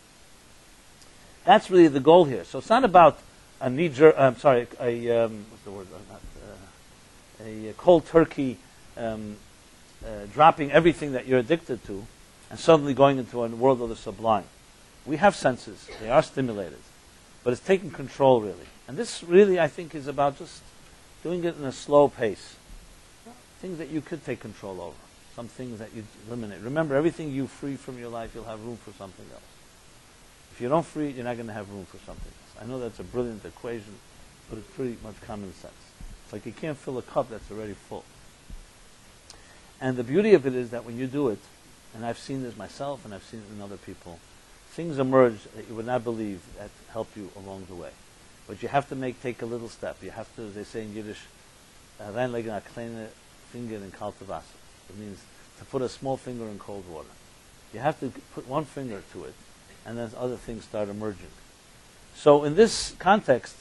That's really the goal here. So it's not about a knee-jerk, what's the word? A cold turkey dropping everything that you're addicted to and suddenly going into a world of the sublime. We have senses. They are stimulated. But it's taking control, really. And this really, I think, is about just doing it in a slow pace. Things that you could take control over. Some things that you eliminate. Remember, everything you free from your life, you'll have room for something else. If you don't free it, you're not going to have room for something else. I know that's a brilliant equation, but it's pretty much common sense. It's like you can't fill a cup that's already full. And the beauty of it is that when you do it, and I've seen this myself and I've seen it in other people, things emerge that you would not believe that help you along the way. But you have to take a little step. You have to, as they say in Yiddish, reinlegen a kleine Finger in kalte Wasser. It means to put a small finger in cold water. You have to put one finger to it, and then other things start emerging. So in this context,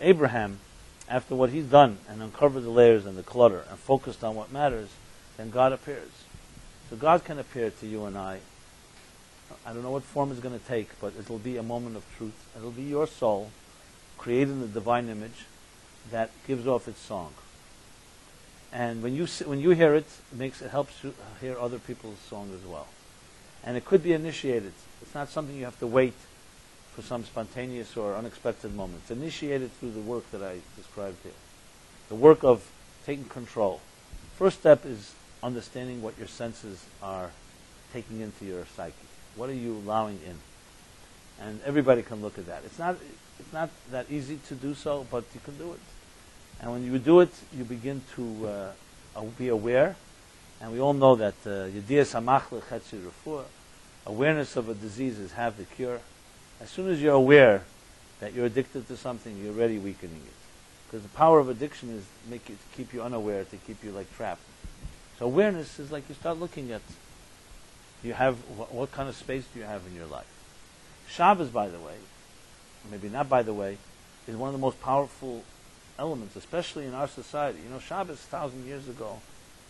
Abraham, after what he's done and uncovered the layers and the clutter and focused on what matters, then God appears. So God can appear to you and I. I don't know what form it's going to take, but it'll be a moment of truth. It'll be your soul created in the divine image that gives off its song. And when you hear it, it helps you hear other people's song as well. And it could be initiated. It's not something you have to wait for some spontaneous or unexpected moment. It's initiated through the work that I described here. The work of taking control. First step is understanding what your senses are taking into your psyche. What are you allowing in? And everybody can look at that. It's not that easy to do so, but you can do it. And when you do it, you begin to be aware. And we all know that awareness of a disease is half the cure. As soon as you're aware that you're addicted to something, you're already weakening it. Because the power of addiction is to keep you unaware, to keep you like trapped. So awareness is like you start looking at, you have what kind of space do you have in your life. Shabbos, by the way, maybe not by the way, is one of the most powerful elements, especially in our society. You know, Shabbos 1,000 years ago,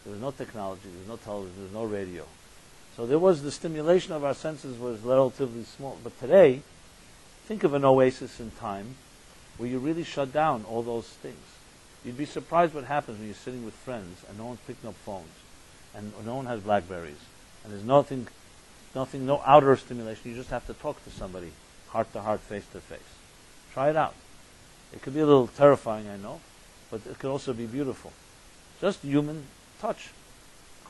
there was no technology, there was no television, there was no radio. So there was the stimulation of our senses was relatively small. But today, think of an oasis in time where you really shut down all those things. You'd be surprised what happens when you're sitting with friends and no one's picking up phones and no one has Blackberries and there's nothing, no outer stimulation. You just have to talk to somebody, heart to heart, face to face. Try it out. It could be a little terrifying, I know, but it could also be beautiful. Just human touch,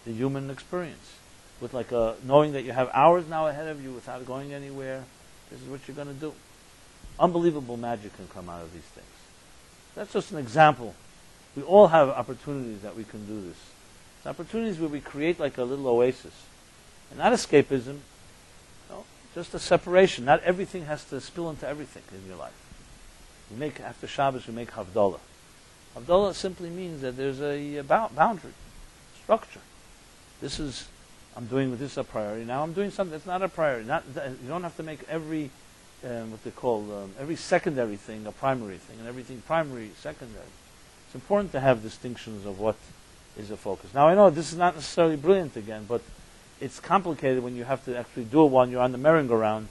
the human experience, with like knowing that you have hours now ahead of you without going anywhere. This is what you're going to do. Unbelievable magic can come out of these things. That's just an example. We all have opportunities that we can do this. It's opportunities where we create like a little oasis. And not escapism, no, just a separation. Not everything has to spill into everything in your life. After Shabbos, we make Havdalah. Havdalah simply means that there's a boundary, structure. I'm doing this a priority. Now I'm doing something that's not a priority. You don't have to make every every secondary thing a primary thing, and everything primary secondary. It's important to have distinctions of what is a focus. Now I know this is not necessarily brilliant again, but it's complicated when you have to actually do it while you're on the merry-go-round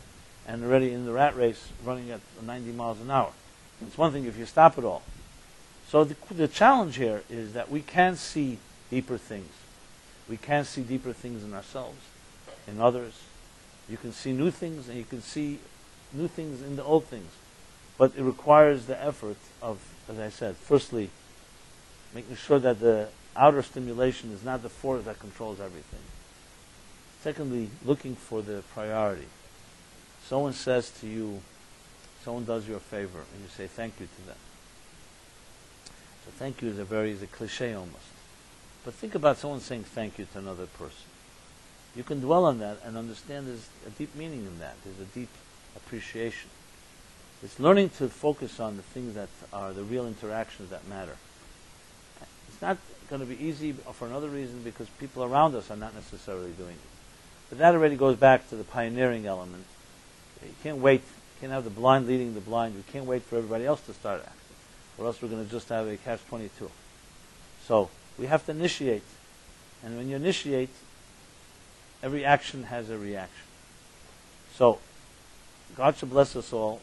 and already in the rat race running at 90 miles an hour. It's one thing if you stop it all. So the challenge here is that we can see deeper things. We can see deeper things in ourselves, in others. You can see new things, and you can see new things in the old things. But it requires the effort of, as I said, firstly, making sure that the outer stimulation is not the force that controls everything. Secondly, looking for the priority. Someone says to you, someone does you a favor, and you say thank you to them. So thank you is a cliche almost. But think about someone saying thank you to another person. You can dwell on that and understand there's a deep meaning in that. There's a deep appreciation. It's learning to focus on the things that are the real interactions that matter. It's not going to be easy for another reason because people around us are not necessarily doing it. But that already goes back to the pioneering element. You can't wait. You can't have the blind leading the blind. We can't wait for everybody else to start acting, or else we're going to just have a catch-22. So we have to initiate. And when you initiate, every action has a reaction. So God should bless us all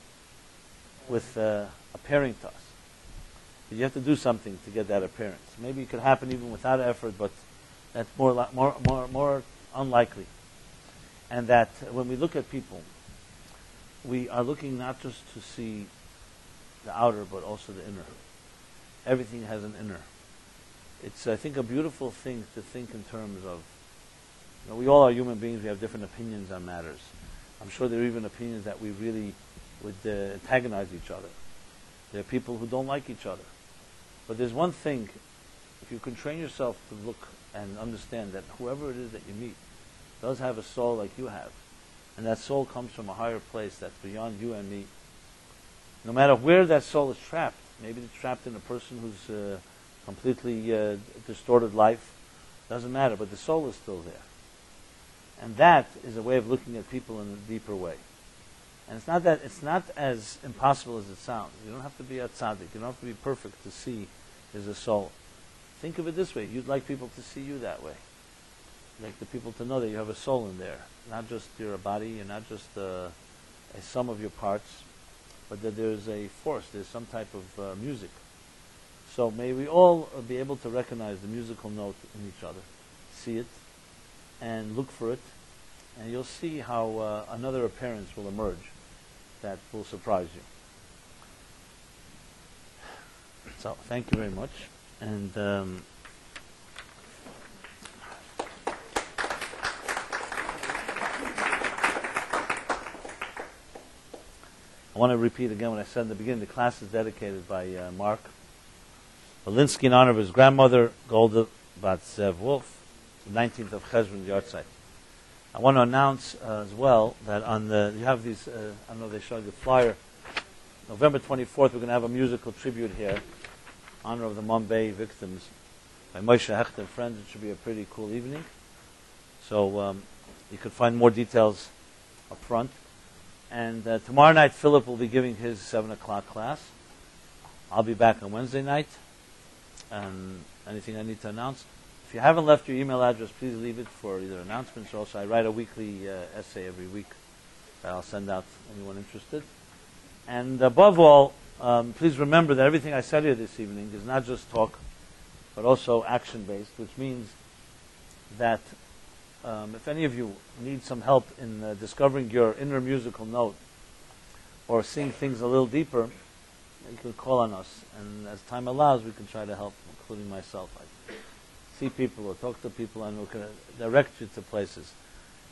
with appearing to us. But you have to do something to get that appearance. Maybe it could happen even without effort, but that's more unlikely. And that when we look at people, we are looking not just to see the outer, but also the inner. Everything has an inner. It's, I think, a beautiful thing to think in terms of, we all are human beings, we have different opinions on matters. I'm sure there are even opinions that we really would antagonize each other. There are people who don't like each other. But there's one thing, if you can train yourself to look and understand that whoever it is that you meet does have a soul like you have, and that soul comes from a higher place that's beyond you and me. No matter where that soul is trapped, maybe it's trapped in a person who's completely distorted life, doesn't matter, but the soul is still there. And that is a way of looking at people in a deeper way. And it's not as impossible as it sounds. You don't have to be a tzaddik. You don't have to be perfect to see there's a soul. Think of it this way. You'd like people to see you that way. You'd like the people to know that you have a soul in there. Not just you're a body, you're not just a sum of your parts, but that there's a force, there's some type of music. So may we all be able to recognize the musical note in each other, see it, and look for it, and you'll see how another appearance will emerge that will surprise you. So thank you very much. And I want to repeat again what I said in the beginning. The class is dedicated by Mark Belinsky in honor of his grandmother, Golda Bat-Zev Wolf, the 19th of Cheshvan, the yahrzeit. I want to announce as well that on you have these, I don't know if they showed you the flyer, November 24th, we're going to have a musical tribute here in honor of the Mumbai victims by Moshe Hecht and friends. It should be a pretty cool evening. So you could find more details up front. And tomorrow night, Philip will be giving his 7 o'clock class. I'll be back on Wednesday night. Anything I need to announce? If you haven't left your email address, please leave it for either announcements or also I write a weekly essay every week that I'll send out to anyone interested. And above all, please remember that everything I said here this evening is not just talk, but also action-based, which means that if any of you need some help in discovering your inner musical note or seeing things a little deeper, you can call on us. And as time allows, we can try to help, including myself. I see people or talk to people and we can direct you to places.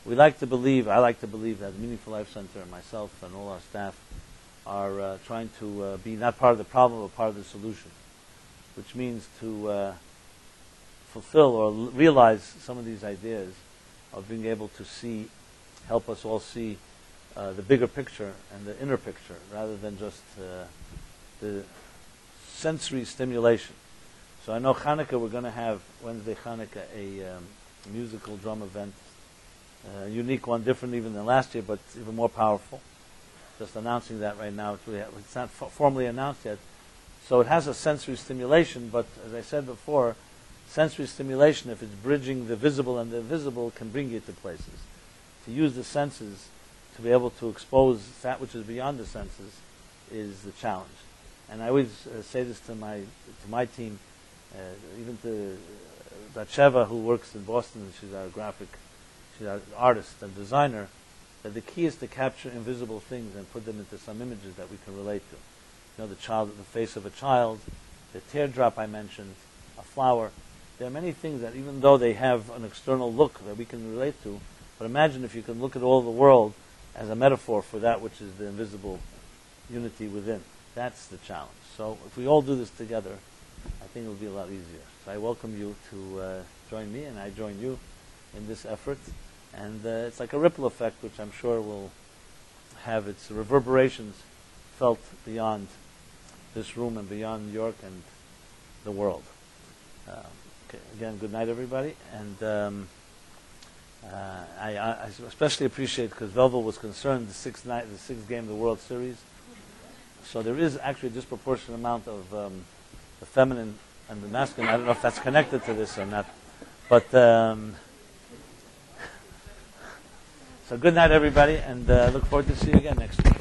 I like to believe that Meaningful Life Center and myself and all our staff are trying to be not part of the problem, but part of the solution, which means to fulfill or realize some of these ideas of being able to see, help us all see the bigger picture and the inner picture, rather than just the sensory stimulation. So I know Hanukkah, we're going to have Wednesday Hanukkah a musical drum event, a unique one, different even than last year, but even more powerful. Just announcing that right now. It's not formally announced yet. So it has a sensory stimulation, but as I said before, sensory stimulation, if it's bridging the visible and the invisible, can bring you to places. To use the senses to be able to expose that which is beyond the senses is the challenge. And I always say this to my team, even to Batsheva, who works in Boston. She's our artist and designer. That the key is to capture invisible things and put them into some images that we can relate to. You know, the face of a child, the teardrop I mentioned, a flower. There are many things that, even though they have an external look that we can relate to, but imagine if you can look at all the world as a metaphor for that which is the invisible unity within. That's the challenge. So if we all do this together, I think it'll be a lot easier. So I welcome you to join me, and I join you in this effort. And it's like a ripple effect, which I'm sure will have its reverberations felt beyond this room and beyond New York and the world. Okay, again, good night, everybody. And I especially appreciate, because Velvel was concerned, the sixth game of the World Series. So there is actually a disproportionate amount of the feminine and the masculine. I don't know if that's connected to this or not. But so good night, everybody, and look forward to see you again next week.